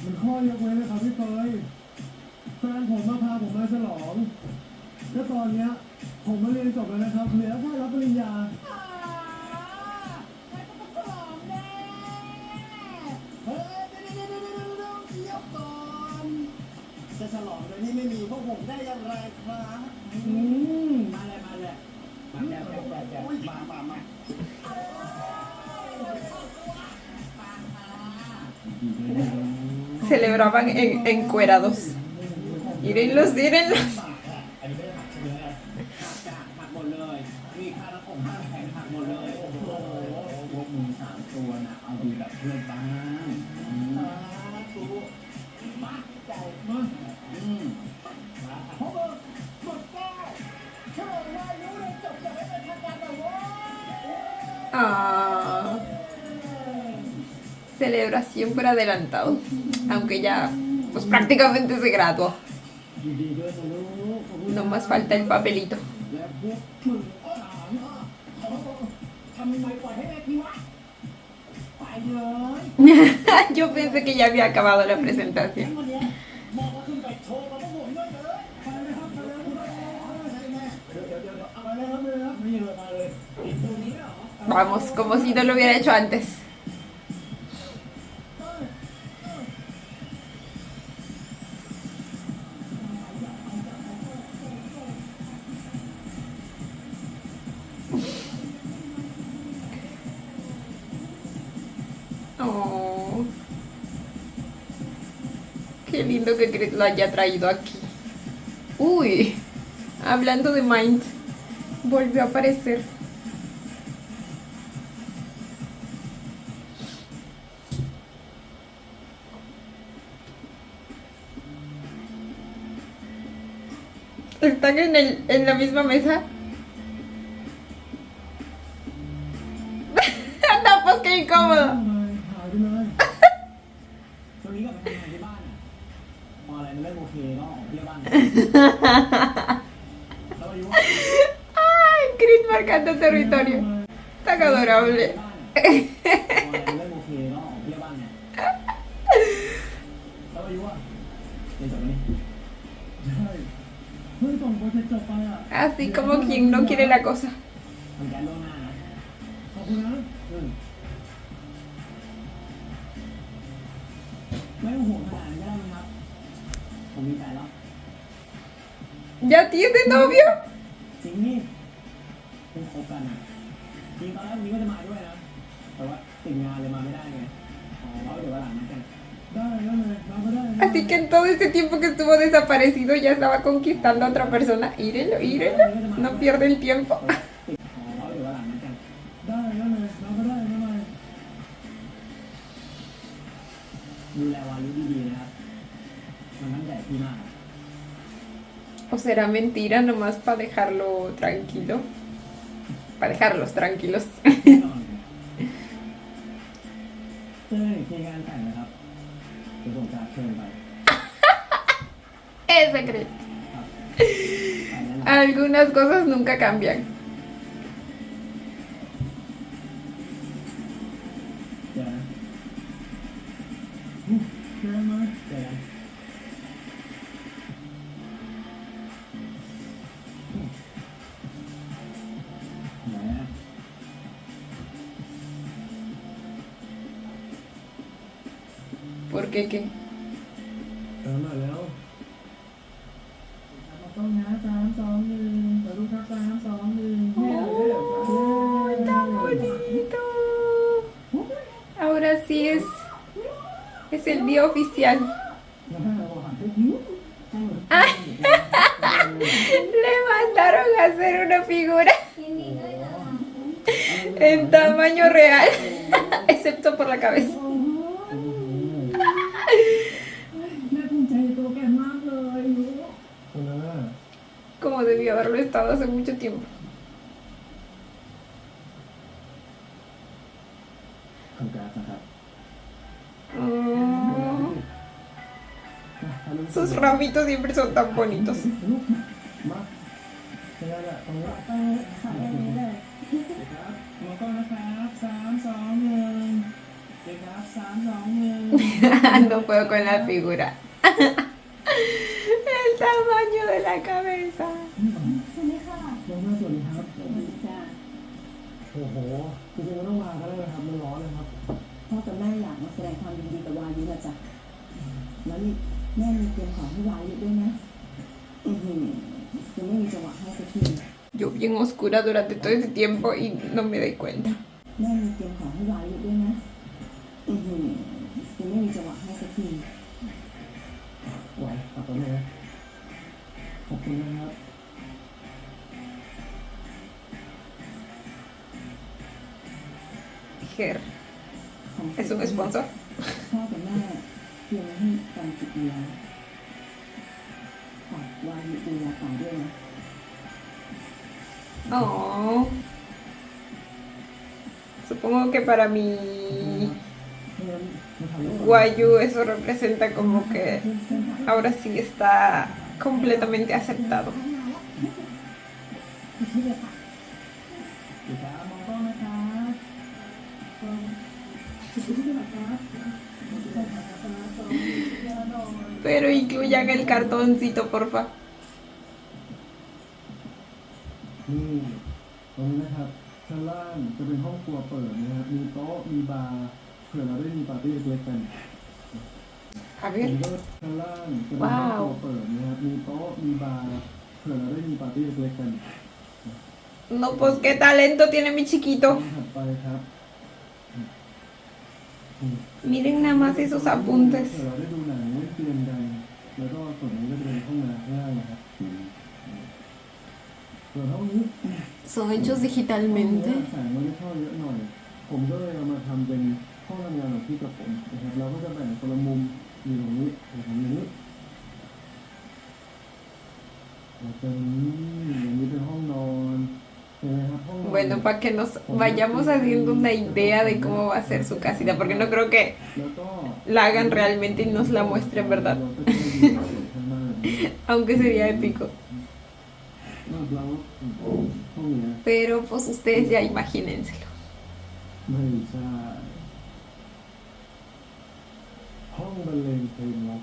มันข้อยกเว้นเลยครับพี่เฟยแฟนผมมาพาผมมาฉลองแล้วตอนเนี้ยผมมาเรียนจบแล้วนะครับเหลือแค่รับปริญญา แล้วก็ต้องฉลองแน่เฮ้ยเดี๋ยวก่อนจะฉลองโดยที่ไม่มีพวกผมได้อย่างไรครับมาเลยมาเลยมามา Celebraban encuerados. Mírenlos, mírenlos. อันนี้ไม่ได้หักใช่ไหมหักหมดเลยมีค่าน้ำผมค่าแข็งหักหมดเลยโอ้โห พวกมึง3 ตัวนะเอาดีแบบเพื่อนบ้าง ตู้มาใจ มา เพราะเบอร์กดแก้วเชื่อว่ารู้เลยจบจะไม่เป็นทางการแต่ว่า Ah. Celebración por adelantado. Aunque ya, pues prácticamente se graduó. ยินดีด้วยนะลูกขอบคุณ Nomás falta el papelito. และพวกมึง ทำไมปล่อยให้แม่พี่วะไปเลย Yo pensé que ya había acabado la งั้น presentación. วันเนี้ยบอกว่าขึ้นไปโชว์กับพวกผมด้วยเลยไปเลยครับไปเลยใช่แม่เดี๋ยวเอาไปเลยครับเลยครับไม่เลยมาเลยติดตัวนี้เหรอ Vamos, como si no lo hubiera hecho antes. Oh, qué lindo que Chris lo haya traído aquí. Uy, hablando de Mind, volvió a aparecer. ¿Están en la misma mesa? No, pues qué incómodo. หายไปเลย ช่วงนี้กลับไปทำงานที่บ้านอ่ะพออะไรมันเริ่มโอเคก็ออกเที่ยวบ้านแล้วอายุว่า Ay, Chris marcando territorio. Tan adorable. พออะไรมันเริ่มโอเคก็ออกเที่ยวบ้านเนี่ยแล้วอายุว่าเรียนจบแล้วนี่ ใช่เพิ่งส่งโปรเจกต์จบไปอ่ะ Así como quien no quiere la cosa. ทำการล่วงหน้านะ ขอบคุณนะ ไม่ต้องห่วงขนาดนั้นก็ได้มั้งครับผมมีแฟนแล้ว ¿Ya tiene novio? จริงนี่เพิ่งคบกันอ่ะจริงตอนแรกวันนี้ก็จะมาด้วยนะแต่ว่าติดงานเลยมาไม่ได้ไงแล้วเดี๋ยววันหลังนัดกัน ได้ได้เลยมาก็ได้นะ Así que en todo este tiempo que estuvo desaparecido ya estaba conquistando a otra persona. Írenlo, írenlo. No pierde el tiempo. แล้วเดี๋ยววันหลังนัดกัน ได้ได้เลยมาก็ได้ไม่เป็นไร ดูแลวายุดีๆนะครับมันตั้งใจพี่มาก ¿O será mentira nomás para dejarlo tranquilo? Para dejarlos tranquilos. แน่นอนเจออีกทีงานแต่งนะครับเดี๋ยวผมจะเชิญไป Es secreto. ครับไปแน่นอน Algunas cosas nunca cambian. เจอนะ เชิญมา เจอกันไหนอะ ¿Por qué qué? เติมมาแล้วต้องนะ3 2 1แต่ลูกครับ3 2 1 ¡Oh, tan bonito! Ahora sí es el día oficial. Le mandaron a hacer una figura ยินดีด้วยนะ en tamaño real, excepto por la cabeza. แม่ภูมิใจในตัวแกมากเลยรู้ คุณนะ Como debió haberlo estado hace mucho tiempo. คำกราฟนะครับ Mm, sus ramitos siempre son tan bonitos. มาเป็นไงเนี่ยตรงนี้ ไปขายอย่างนี้เลย ครับมองกล้องนะครับ3 2 1เด็กครับ3 2 1 No puedo con la figura. El tamaño de la cabeza. สวัสดีค่ะ น้องแม่สวัสดีครับ จ้า โอ้โหจริงๆมันต้องมาก็ได้นะครับมันร้อนนะครับ พ่อกับแม่อยากมาแสดงความยินดีกับวายุนะจ๊ะแล้วนี่แม่มีเตรียมของให้วายุด้วยนะยังไม่มีจังหวะให้สักที Yo bien oscura durante todo ese tiempo y no me doy cuenta. แม่มีเตรียมของให้วายุด้วยนะยังไม่มีจังหวะให้สักที ไหวตัดตัวนี้นะขอบคุณนะครับ Ger, ¿es un sponsor? พ่อกับแม่เตรียมไว้ให้การจิตวิญญาณฝากวายุดูแลต่อด้วยนะ Oh. Supongo que para mi เพราะฉะนั้นมาทำแล้ว Guayu eso representa como que ahora sí está completamente aceptado. ที่เลยค่ะ เด็กครับมองกล้องนะครับ Pero incluyan el cartoncito, porfa. นี่ตรงนี้นะครับชั้นล่างจะเป็นห้องครัวเปิดนะครับมีโต๊ะมีบาร์เผื่อเราได้มีปาร์ตี้เล็กๆกัน A ผม ver. ก็ชั้นล่างจะเป็นห้องครัวเปิดนะครับมีโต๊ะมีบาร์เผื่อเราได้มีปาร์ตี้เล็กๆกัน No, pues qué talento tiene mi ห้อ chiquito. งถัดไปครับ Miren nada más esos apuntes. เผื่อเราได้ดูหนังเล่นเกมกันแล้วก็ส่วนนี้ก็จะเป็นห้องน้ำข้างล่างนะครับส่วนห้องนี้ Son hechos แส digitalmente. งมันจะเข้าเยอะหน่อย ผมก็เลยเอามาทำเป็นห้องทำงานของพี่กับผมนะครับเราก็จะแบ่งคนละมุมอยู่ตรงนี้อยู่ตรงนี้แล้วตรงนี้อย่างนี้เป็นห้องนอนเห็นไหมครับห้องนอน Bueno, para que nos vayamos haciendo una idea de cómo va a ser su casita, porque no creo que แล้วก็ la hagan realmente y nos la muestren, ¿verdad? เราก็จะอยู่ข้างหน้าแบบนี้ Aunque sería épico. เราห้องเนี้ย Pero pues ustedes ya imagínenselo. ไม่ใช่ห้องบรรเลงเพลงรัก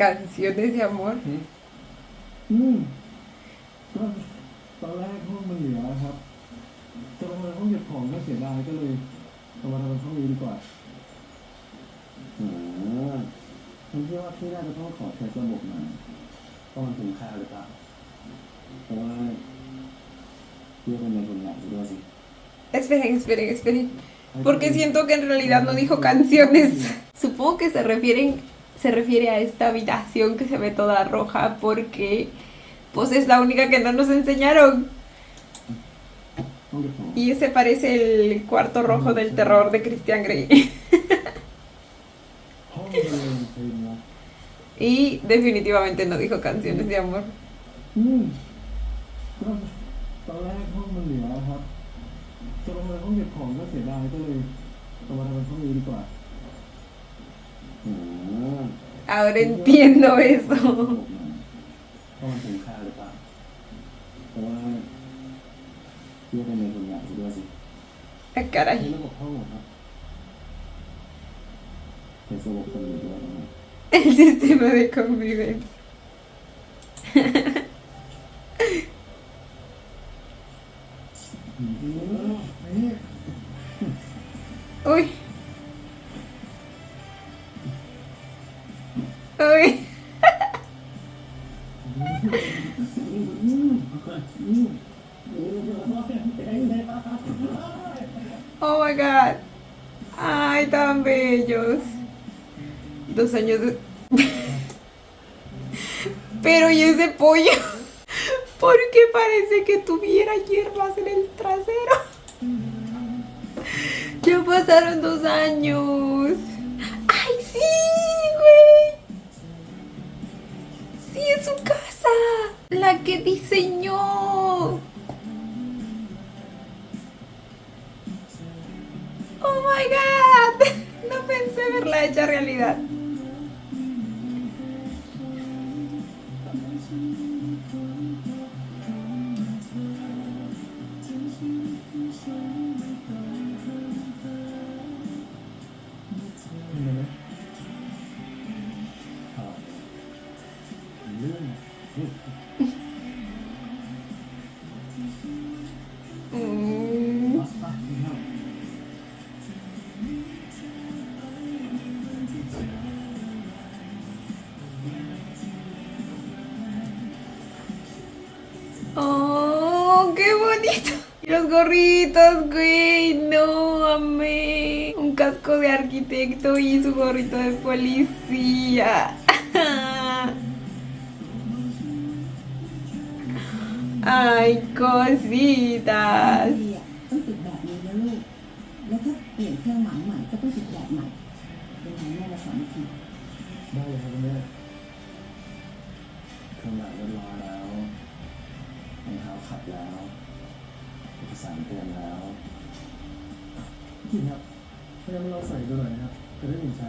Canciones de amor. ก็ตอนแรกห้องมันเหลือครับจะมาทำห้องเก็บของก็เสียดายก็เลยเอามาทำเป็นห้องนี้ดีกว่า ผมคิดว่าพี่น่าจะต้องขอเทสระบบมาเพราะมันคุ้มค่าหรือเปล่าเพราะว่าพี่เป็นในทุนใหญ่ด้วยสิ Esperen, esperen, esperen. Porque siento que en realidad no dijo canciones. Supongo que se refiere a esta habitación que se ve toda roja porque pues es la única que no nos enseñaron. ห้องเก็บของ Y ese parece el cuarto rojo del terror de Christian Grey. ห้องบรรเลงเพลงรัก Y definitivamente no dijo canciones de amor. ก็ตอนแรกห้องมันเหลือครับจะมาทำเป็นห้องเก็บของก็เสียดายก็เลยเอามาทำเป็นห้องนี้ดีกว่า Ahora entiendo ระ eso. บบมาเพราะมันคุ้มค่าหรือเปล่าเพราะว่าพี่เป็นในทุนใหญ่ด้วยสิ Ah, นี่ caray. ระบบห้องเหรอครับ เทสระบบคนอยู่ด้วยนะ El sistema de convivencia. Uy. Uy. Oh my god. Ay, tan bellos. 2 años de... Pero ¿y ese pollo? ¿Por qué parece que tuviera hierbas en el trasero? Ya pasaron 2 años. ¡Ay, sí, güey! Sí, es su casa. La que diseñó. ¡Oh, my God! No pensé verla hecha realidad. Mm. ¡Oh, qué bonito! Y los gorritos, güey. No, amé. Un casco de arquitecto y su gorrito de policía. Ay, cositas. ต้องติดแบบนี้นะลูก แล้วถ้าเปลี่ยนเครื่องหมายใหม่ก็ต้องติดแบบใหม่เป็นไงแม่มาสอนอีกที ได้เลยครับคุณแม่เครื่องหมายเรียบร้อยแล้วรองเท้าขัดแล้วเอกสารเตรียมแล้ว จริงครับพยายามลองใส่ดูหน่อยนะครับจะได้หนุนใจ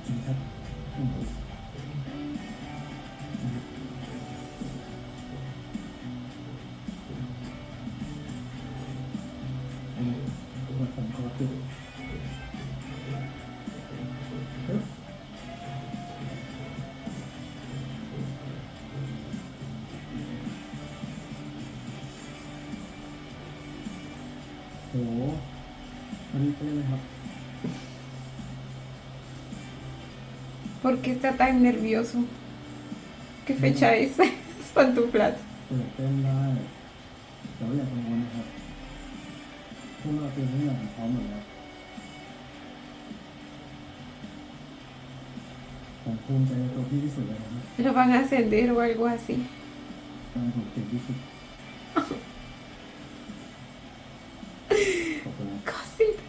จริงครับผมขอติดโหอันนี้เป็นเลยครับ ¿Por qué está tan nervioso? ¿Qué fecha es? Es pantuflas. เปิดเต้นได้แต่ว่าอย่ากังวลนะครับพวกเราเตรียมทุกอย่างพร้อมหมดแล้วผมภูมิใจในตัวพี่ที่สุดเลยนะครับ Lo van a ascender o algo así. การผมเก่งที่สุดขอบคุณนะ Cositas.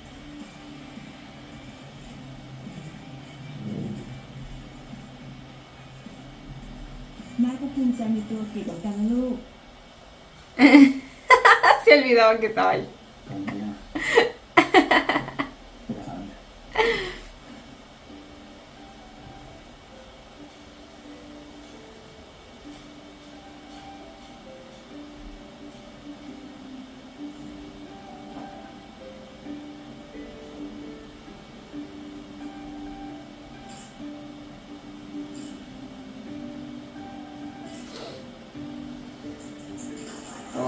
แม่ก็ภูมิใจในตัวกิจเหมือนกันนะลูก Se olvidaban que estaba ahí. ตรงนี้เอกสาร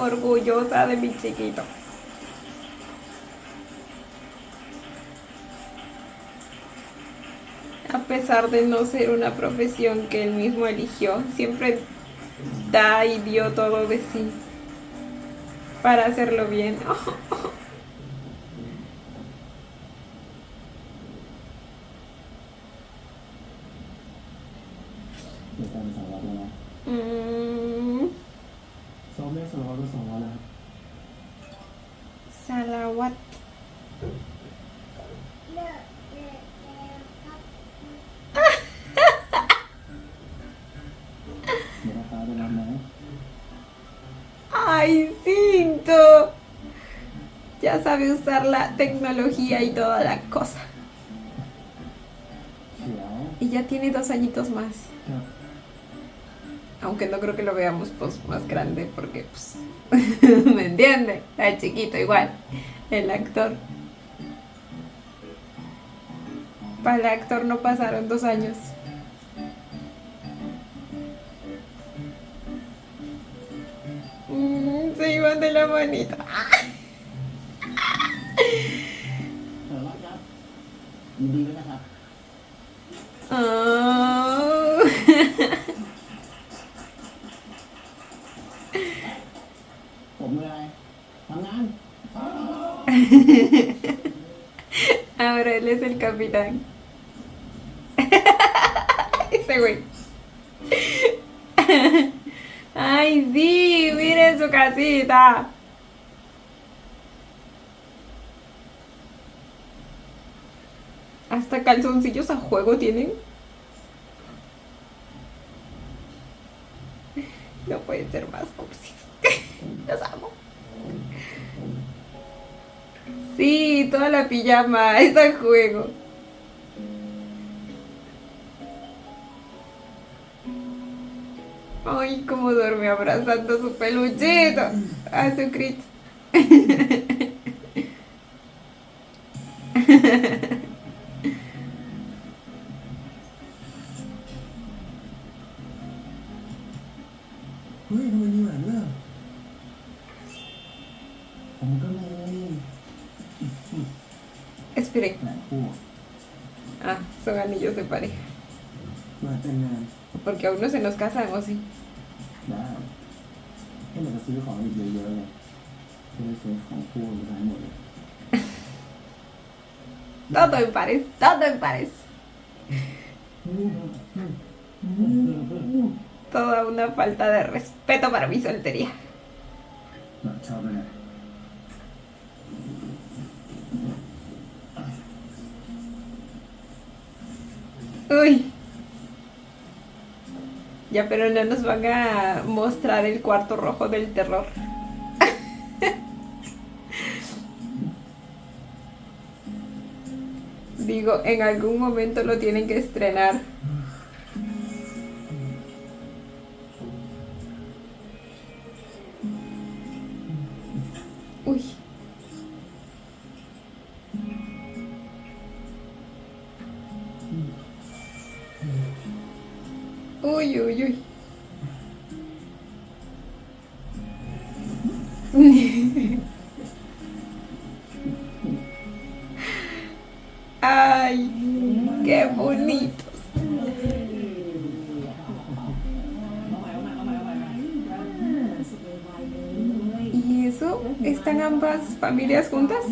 Orgullosa de mi chiquito. A pesar de no ser una profesión que él mismo eligió, siempre da y dio todo de sí para hacerlo bien. เดี๋ยวการสารวัตรแล้วนะ ซ้อมเล่นสารวัตรมา2 วันแล้วครับ Salawat. เลิกเรียนแล้วครับ เดี๋ยวราคาจะรับนะ ¡Ay, Cinto! Ya sabe usar la tecnología y toda la cosa. เขียว Y ya tiene 2 añitos más. ครับ Aunque no creo que lo veamos pues más grande porque pues ¿me entiende? Está chiquito igual el actor. Para el actor no pasaron 2 años. Se iban de la manita. สารวัตรครับยินดีด้วยนะครับ Oh. es el capitán. Ese güey. Ay, sí, miren su casita. Hasta calzoncillos a juego tienen. No pueden ser más cursis. Los amo. Sí, toda la pijama es a juego. Ay, cómo duerme abrazando su peluchito. A su crit.เฮ้ยทำไมมีแหวนล่ะผมก็มี Esperen. แหวนคู่ Ah, son anillos de pareja. มาแต่งงาน Porque aún no se nos casan, ¿o sí? ได้ก็อยากจะซื้อของอีกเยอะๆไงจะได้ซื้อของคู่มาให้หมดเลย Todo en pares, todo en pares. Toda una falta de respeto para mi soltería. แบบชอบเลยนะ Uy. Ya, pero no nos van a mostrar el cuarto rojo del terror. Digo, en algún momento lo tienen que estrenar. Uy. Uy, uy, uy. Ay, qué bonitos. ¿Y eso? ¿Están ambas familias juntas?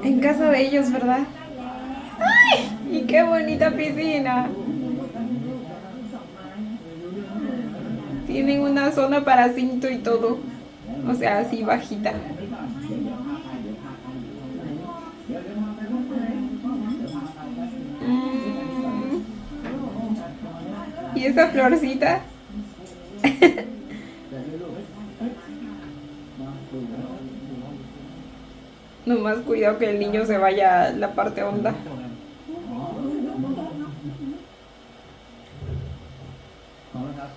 En casa de ellos, ¿verdad? ¡Ay! ¡Y qué bonita piscina! Tienen una zona para cinto y todo. O sea, así bajita. ¿Y esa florcita? Nomás cuidado que el niño se vaya a la parte honda. พร้อมแล้วครับ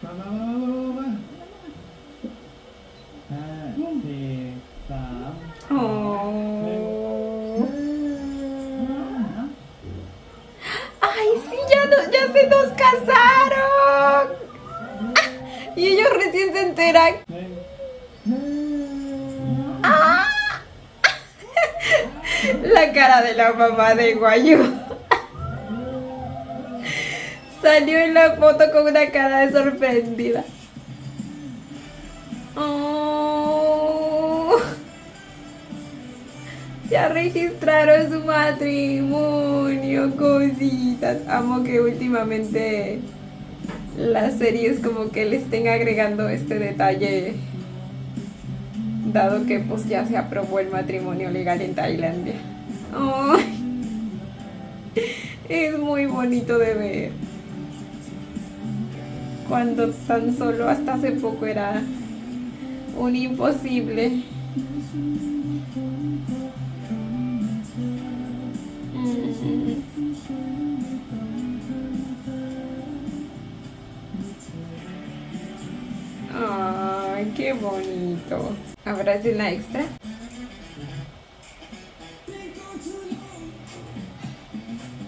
มาห้าสี่สาม Oh. ¡Ay, sí! ¡Ya se nos casaron! Y ellos recién se enteran. หนึ่ง ¡Ah! La cara de la mamá de Guayu. Salió en la foto con una cara de sorprendida. Oh. Ya registraron su matrimonio, cositas. Amo que últimamente las series como que le estén agregando este detalle, dado que pues ya se aprobó el matrimonio legal en Tailandia. Ay, es muy bonito de ver. Cuando tan solo hasta hace poco era un imposible. Ay, qué bonito. ¿Habrá escena extra?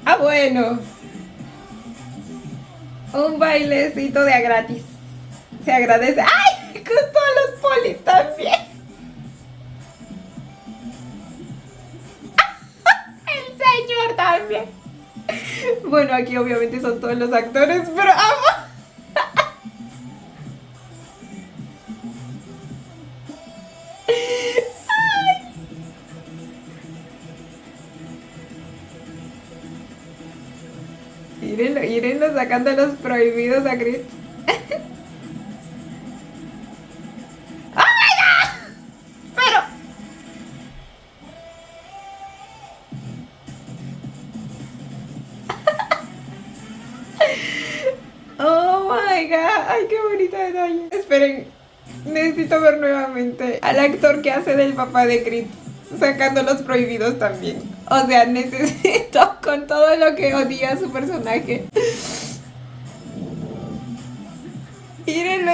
Ah, bueno. Un bailecito de a gratis. Se agradece. ¡Ay! Con todos los polis también. El señor también. Bueno, aquí obviamente son todos los actores, pero amo. Mírenlo sacando los prohibidos a Creed. Oh my god, ay, qué bonito detalle. Esperen, necesito ver nuevamente al actor que hace del papá de Creed sacando los prohibidos también. O sea, necesito con todo lo que odia a su personaje. Mírenlo.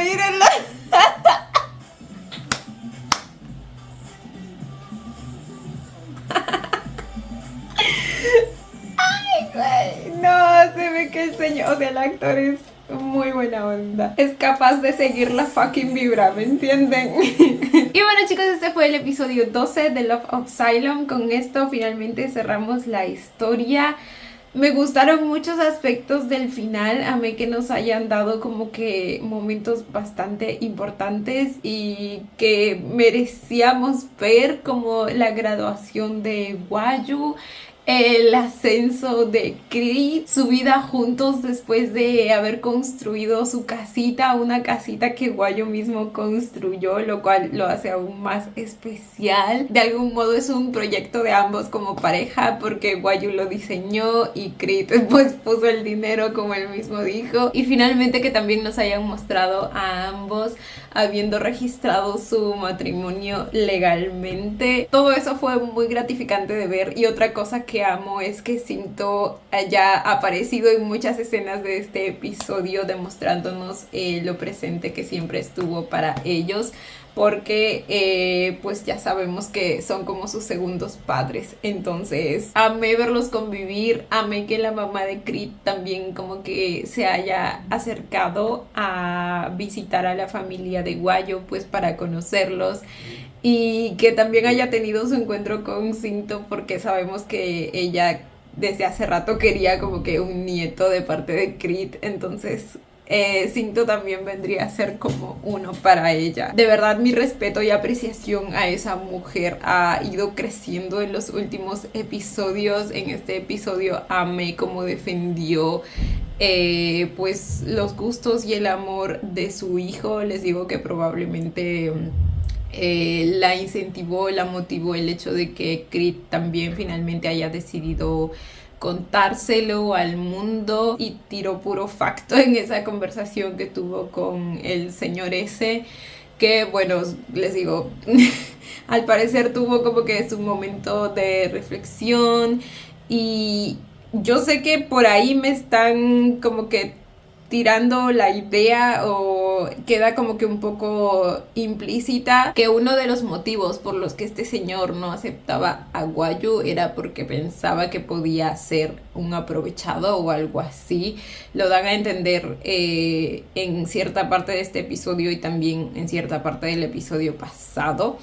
No, se ve que el señor, o sea, el actor es muy buena onda. Es capaz de seguir la fucking vibra, ¿me entienden? Y bueno, chicos, este fue el episodio 12 de Love of Asylum. Con esto finalmente cerramos la historia. Me gustaron muchos aspectos del final, amé que nos hayan dado como que momentos bastante importantes y que merecíamos ver, como la graduación de Waju, el ascenso de Creed, su vida juntos después de haber construido su casita, una casita que Waju mismo construyó, lo cual lo hace aún más especial. De algún modo es un proyecto de ambos como pareja, porque Waju lo diseñó y Creed pues puso el dinero, como él mismo dijo. Y finalmente que también nos hayan mostrado a ambos habiendo registrado su matrimonio legalmente. Todo eso fue muy gratificante de ver. Y otra cosa que amo es que Sinto haya aparecido en muchas escenas de este episodio, demostrándonos lo presente que siempre estuvo para ellos, porque pues ya sabemos que son como sus segundos padres. Entonces amé verlos convivir, amé que la mamá de Creed también como que se haya acercado a visitar a la familia de Waju pues para conocerlos, y que también haya tenido su encuentro con Sinto, porque sabemos que ella desde hace rato quería como que un nieto de parte de Creed. Entonces Sinto también vendría a ser como uno para ella. De verdad, mi respeto y apreciación a esa mujer ha ido creciendo en los últimos episodios. En este episodio amé cómo defendió pues los gustos y el amor de su hijo. Les digo que probablemente la incentivó, la motivó el hecho de que Creed también finalmente haya decidido contárselo al mundo, y tiró puro facto en esa conversación que tuvo con el señor ese, que bueno, les digo, al parecer tuvo como que su momento de reflexión. Y yo sé que por ahí me están como que tirando la idea, o queda como que un poco implícita, que uno de los motivos por los que este señor no aceptaba a Waju era porque pensaba que podía ser un aprovechado o algo así. Lo dan a entender en cierta parte de este episodio y también en cierta parte del episodio pasado.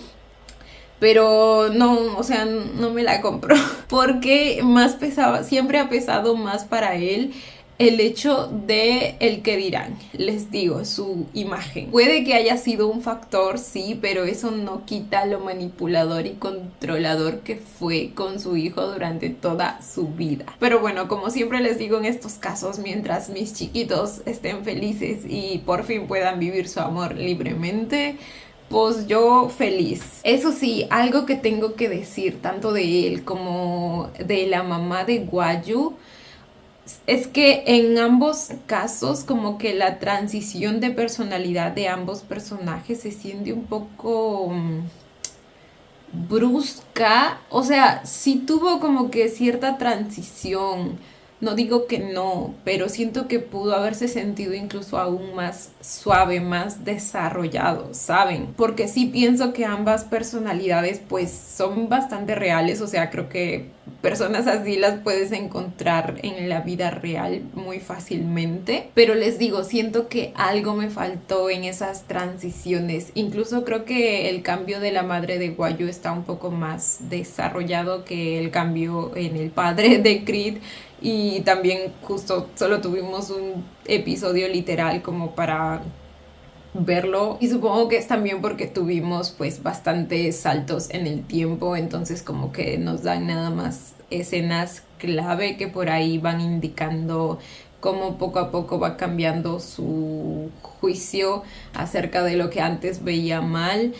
Pero no, o sea, no me la compro, porque más pesaba, siempre ha pesado más para él el hecho de el que dirán. Les digo, su imagen puede que haya sido un factor, sí, pero eso no quita lo manipulador y controlador que fue con su hijo durante toda su vida. Pero bueno, como siempre les digo en estos casos, mientras mis chiquitos estén felices y por fin puedan vivir su amor libremente, pues yo feliz. Eso sí, algo que tengo que decir tanto de él como de la mamá de Waju es que en ambos casos como que la transición de personalidad de ambos personajes se siente un poco brusca. O sea, sí tuvo como que cierta transición. No digo que no, pero siento que pudo haberse sentido incluso aún más suave, más desarrollado, ¿saben? Porque sí pienso que ambas personalidades pues son bastante reales. O sea, creo que personas así las puedes encontrar en la vida real muy fácilmente. Pero les digo, siento que algo me faltó en esas transiciones. Incluso creo que el cambio de la madre de Waju está un poco más desarrollado que el cambio en el padre de Creed. Y también justo solo tuvimos un episodio literal como para verlo, y supongo que es también porque tuvimos pues bastantes saltos en el tiempo, entonces como que nos dan nada más escenas clave que por ahí van indicando cómo poco a poco va cambiando su juicio acerca de lo que antes veía mal.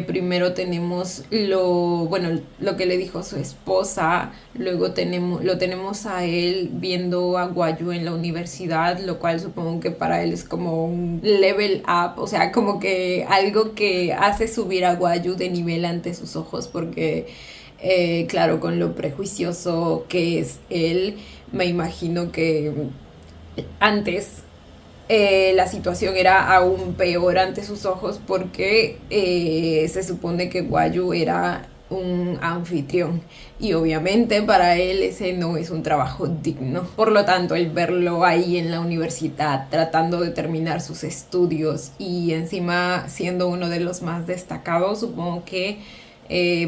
Primero tenemos lo que le dijo su esposa, luego lo tenemos a él viendo a Guayu en la universidad, lo cual supongo que para él es como un level up, o sea, como que algo que hace subir a Guayu de nivel ante sus ojos, porque claro, con lo prejuicioso que es él, me imagino que antes la situación era aún peor ante sus ojos porque se supone que Guayu era un anfitrión y obviamente para él ese no es un trabajo digno. Por lo tanto, el verlo ahí en la universidad tratando de terminar sus estudios y encima siendo uno de los más destacados, supongo que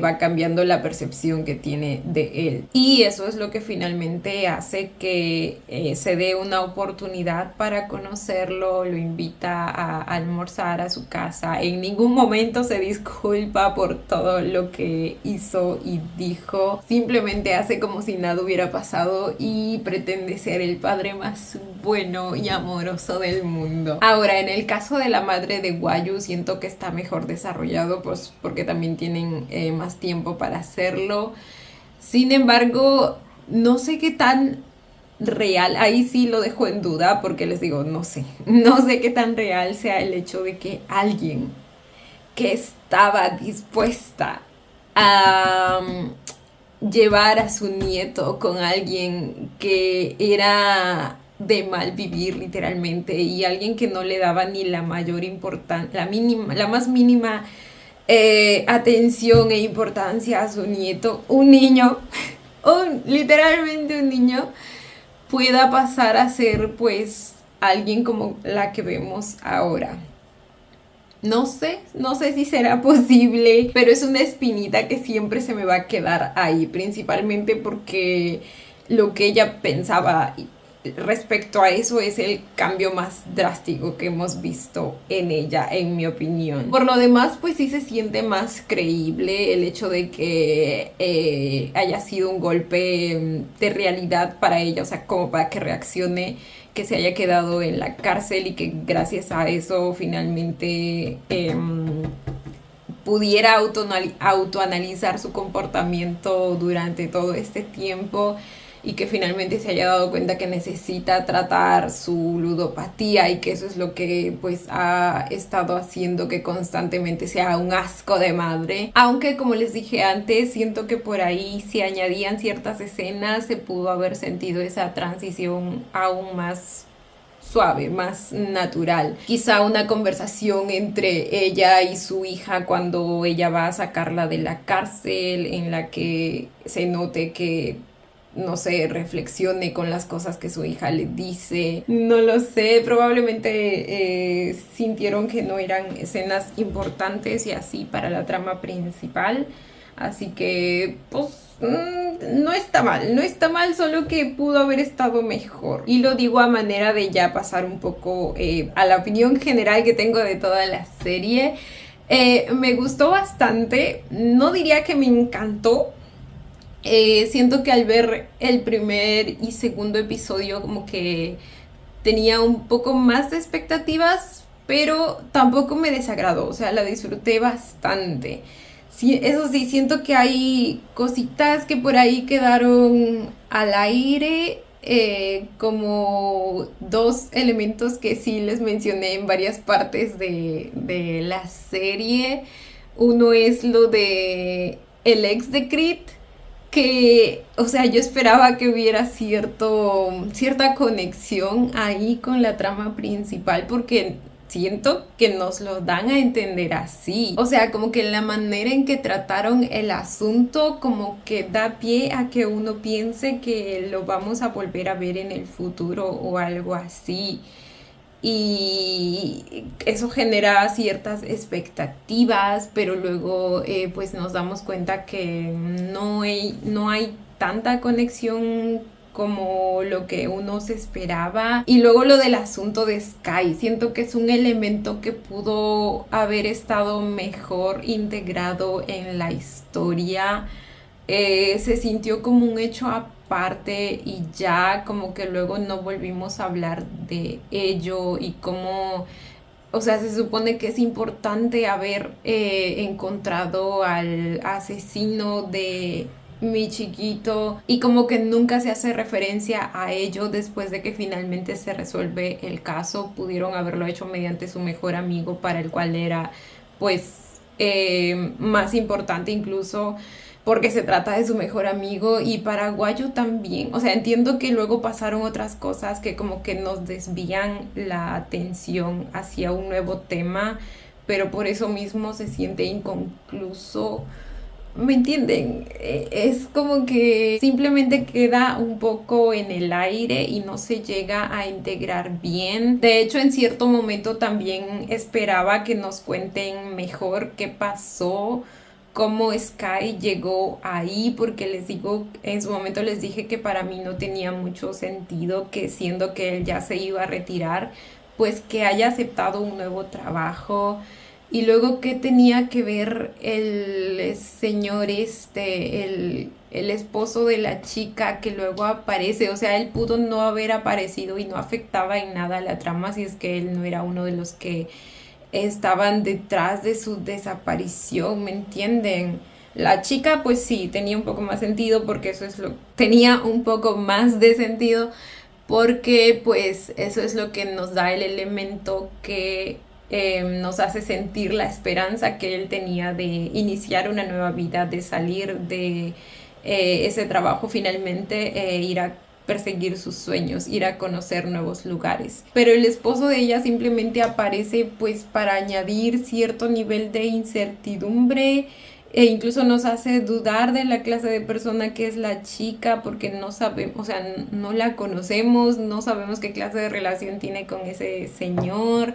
va cambiando la percepción que tiene de él. Y eso es lo que finalmente hace que se dé una oportunidad para conocerlo, lo invita a almorzar a su casa. En ningún momento se disculpa por todo lo que hizo y dijo. Simplemente hace como si nada hubiera pasado y pretende ser el padre más bueno y amoroso del mundo. Ahora, en el caso de la madre de Guayu, siento que está mejor desarrollado, pues porque también tienen más tiempo para hacerlo. Sin embargo, no sé qué tan real, ahí sí lo dejo en duda porque les digo, no sé qué tan real sea el hecho de que alguien que estaba dispuesta a llevar a su nieto con alguien que era de mal vivir literalmente y alguien que no le daba ni la mayor importancia, la más mínima atención e importancia a su nieto, un niño, literalmente un niño, pueda pasar a ser pues alguien como la que vemos ahora. No sé si será posible, pero es una espinita que siempre se me va a quedar ahí, principalmente porque lo que ella pensaba respecto a eso es el cambio más drástico que hemos visto en ella, en mi opinión. Por lo demás, pues sí se siente más creíble el hecho de que haya sido un golpe de realidad para ella, o sea, como para que reaccione, que se haya quedado en la cárcel y que gracias a eso finalmente pudiera autoanalizar su comportamiento durante todo este tiempo y que finalmente se haya dado cuenta que necesita tratar su ludopatía y que eso es lo que pues ha estado haciendo que constantemente sea un asco de madre. Aunque como les dije antes, siento que por ahí si añadían ciertas escenas se pudo haber sentido esa transición aún más suave, más natural. Quizá una conversación entre ella y su hija cuando ella va a sacarla de la cárcel, en la que se note que no sé, reflexione con las cosas que su hija le dice. No lo sé, probablemente sintieron que no eran escenas importantes y así para la trama principal. Así que, pues, no está mal, solo que pudo haber estado mejor. Y lo digo a manera de ya pasar un poco a la opinión general que tengo de toda la serie. Me gustó bastante, no diría que me encantó. Siento que al ver el primer y segundo episodio como que tenía un poco más de expectativas, pero tampoco me desagradó, o sea, la disfruté bastante. Sí, eso sí, siento que hay cositas que por ahí quedaron al aire, como dos elementos que sí les mencioné en varias partes de la serie. Uno es lo de el ex de Creed, que, o sea, yo esperaba que hubiera cierta conexión ahí con la trama principal, porque siento que nos lo dan a entender así. O sea, como que la manera en que trataron el asunto como que da pie a que uno piense que lo vamos a volver a ver en el futuro o algo así. Y eso genera ciertas expectativas, pero luego pues nos damos cuenta que no hay tanta conexión como lo que uno se esperaba. Y luego lo del asunto de Sky, siento que es un elemento que pudo haber estado mejor integrado en la historia. Se sintió como un hecho parte y ya, como que luego no volvimos a hablar de ello y cómo, o sea, se supone que es importante haber encontrado al asesino de mi chiquito y como que nunca se hace referencia a ello después de que finalmente se resuelve el caso. Pudieron haberlo hecho mediante su mejor amigo, para el cual era pues más importante incluso porque se trata de su mejor amigo, y paraguayo también. O sea, entiendo que luego pasaron otras cosas que como que nos desvían la atención hacia un nuevo tema, pero por eso mismo se siente inconcluso. ¿Me entienden? Es como que simplemente queda un poco en el aire y no se llega a integrar bien. De hecho, en cierto momento también esperaba que nos cuenten mejor qué pasó, cómo Sky llegó ahí, porque les digo, en su momento les dije que para mí no tenía mucho sentido que, siendo que él ya se iba a retirar, pues que haya aceptado un nuevo trabajo. Y luego, ¿qué tenía que ver el señor el esposo de la chica que luego aparece? O sea, él pudo no haber aparecido y no afectaba en nada la trama si es que él no era uno de los que estaban detrás de su desaparición, ¿me entienden? La chica, pues sí, tenía un poco más sentido, porque eso es lo... tenía un poco más de sentido, porque pues eso es lo que nos da el elemento que nos hace sentir la esperanza que él tenía de iniciar una nueva vida, de salir de ese trabajo finalmente, ir a perseguir sus sueños, ir a conocer nuevos lugares. Pero el esposo de ella simplemente aparece pues para añadir cierto nivel de incertidumbre, e incluso nos hace dudar de la clase de persona que es la chica, porque no sabemos, o sea, no la conocemos, no sabemos qué clase de relación tiene con ese señor.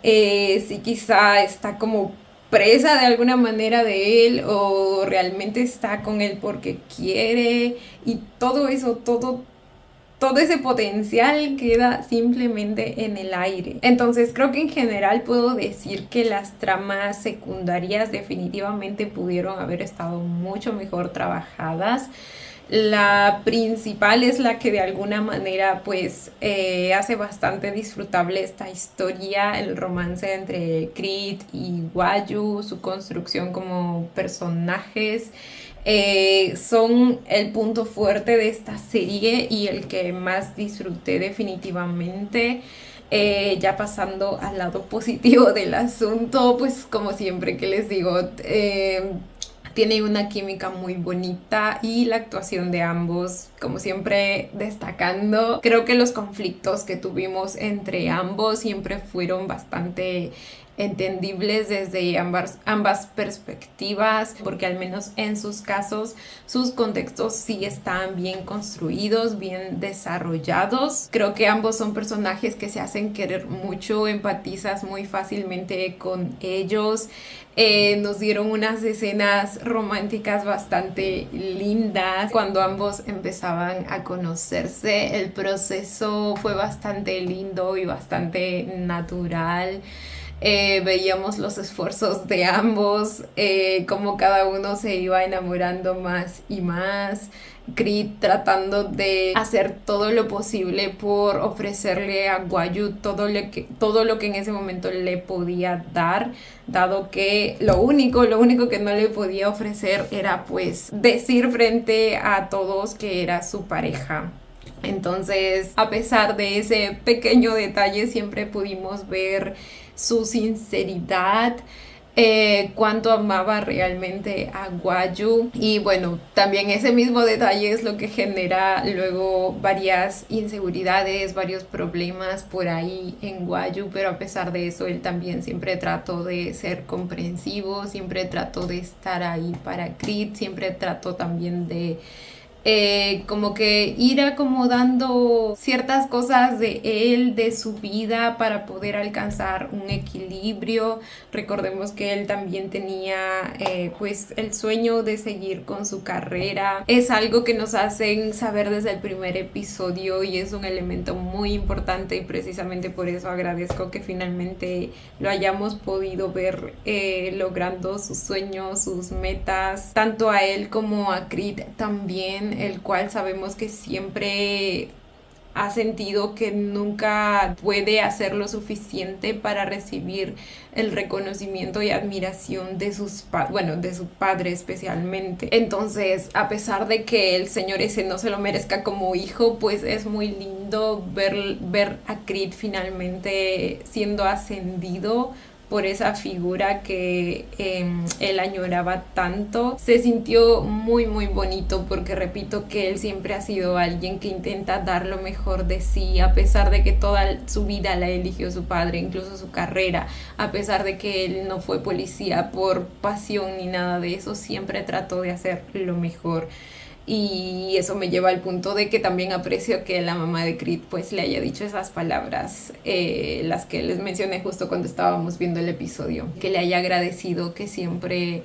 Si quizá está como presa de alguna manera de él, o realmente está con él porque quiere, y todo eso, todo ese potencial queda simplemente en el aire. Entonces creo que en general puedo decir que las tramas secundarias definitivamente pudieron haber estado mucho mejor trabajadas. La principal es la que de alguna manera pues hace bastante disfrutable esta historia, el romance entre Creed y Guayu, su construcción como personajes. Son el punto fuerte de esta serie y el que más disfruté definitivamente. Ya pasando al lado positivo del asunto, pues como siempre que les digo, tiene una química muy bonita y la actuación de ambos, como siempre, destacando. Creo que los conflictos que tuvimos entre ambos siempre fueron bastante entendibles desde ambas perspectivas, porque al menos en sus casos sus contextos sí están bien construidos, bien desarrollados. Creo que ambos son personajes que se hacen querer mucho, empatizas muy fácilmente con ellos. Nos dieron unas escenas románticas bastante lindas cuando ambos empezaban a conocerse. El proceso fue bastante lindo y bastante natural. Veíamos los esfuerzos de ambos, como cada uno se iba enamorando más y más. Creed tratando de hacer todo lo posible por ofrecerle a Guayu todo lo que en ese momento le podía dar, dado que lo único que no le podía ofrecer era pues decir frente a todos que era su pareja. Entonces, a pesar de ese pequeño detalle, siempre pudimos ver su sinceridad, cuánto amaba realmente a Guayu. Y bueno, también ese mismo detalle es lo que genera luego varias inseguridades, varios problemas por ahí en Guayu, pero a pesar de eso él también siempre trató de ser comprensivo, siempre trató de estar ahí para Creed, siempre trató también de como que ir acomodando ciertas cosas de él, de su vida, para poder alcanzar un equilibrio. Recordemos que él también tenía pues el sueño de seguir con su carrera. Es algo que nos hacen saber desde el primer episodio y es un elemento muy importante, y precisamente por eso agradezco que finalmente lo hayamos podido ver logrando sus sueños, sus metas, tanto a él como a Creed también. el cual sabemos que siempre ha sentido que nunca puede hacer lo suficiente para recibir el reconocimiento y admiración de de su padre especialmente. Entonces, a pesar de que el señor ese no se lo merezca como hijo, pues es muy lindo ver a Creed finalmente siendo ascendido por esa figura que él añoraba tanto. Se sintió muy muy bonito porque repito que él siempre ha sido alguien que intenta dar lo mejor de sí, a pesar de que toda su vida la eligió su padre, incluso su carrera, a pesar de que él no fue policía por pasión ni nada de eso, siempre trató de hacer lo mejor. Y eso me lleva al punto de que también aprecio que la mamá de Creed pues le haya dicho esas palabras, las que les mencioné justo cuando estábamos viendo el episodio, que le haya agradecido que siempre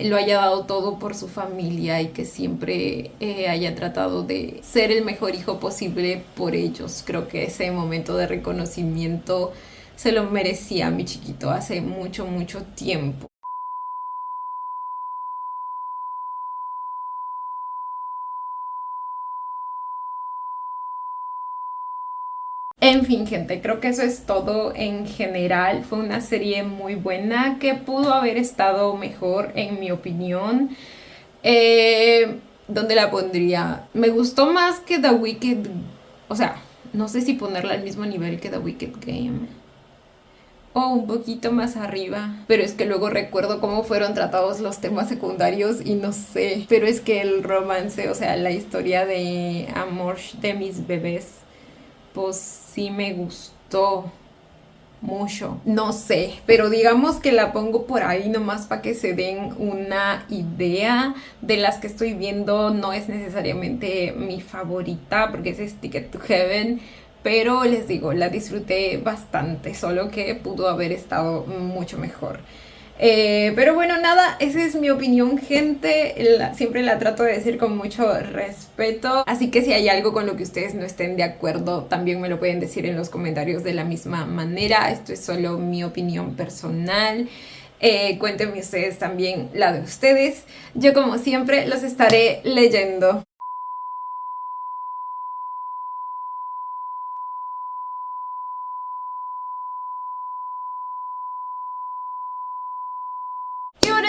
lo haya dado todo por su familia y que siempre haya tratado de ser el mejor hijo posible por ellos. Creo que ese momento de reconocimiento se lo merecía mi chiquito hace mucho mucho tiempo. En fin, gente, creo que eso es todo en general. Fue una serie muy buena que pudo haber estado mejor, en mi opinión. ¿Dónde la pondría? Me gustó más que The Wicked... O sea, no sé si ponerla al mismo nivel que The Wicked Game. O un poquito más arriba. Pero es que luego recuerdo cómo fueron tratados los temas secundarios y no sé. Pero es que el romance, o sea, la historia de amor de mis bebés, pues sí me gustó mucho. No sé, pero digamos que la pongo por ahí nomás para que se den una idea. De las que estoy viendo no es necesariamente mi favorita porque es Ticket to Heaven, pero les digo, la disfruté bastante, solo que pudo haber estado mucho mejor. Pero bueno, nada, esa es mi opinión, gente. Siempre la trato de decir con mucho respeto. Así que si hay algo con lo que ustedes no estén de acuerdo, también me lo pueden decir en los comentarios de la misma manera. Esto es solo mi opinión personal. Cuéntenme ustedes también la de ustedes. Yo, como siempre, los estaré leyendo.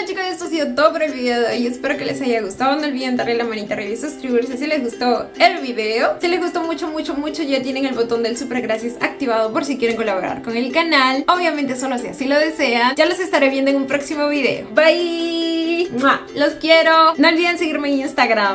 Chicos, esto ha sido todo por el video de hoy. Espero que les haya gustado. No olviden darle la manita arriba y suscribirse si les gustó el video. Si les gustó mucho, mucho, mucho, ya tienen el botón del super gracias activado por si quieren colaborar con el canal. Obviamente solo si así lo desean. Ya los estaré viendo en un próximo video. Bye. ¡Mua! Los quiero. No olviden seguirme en Instagram.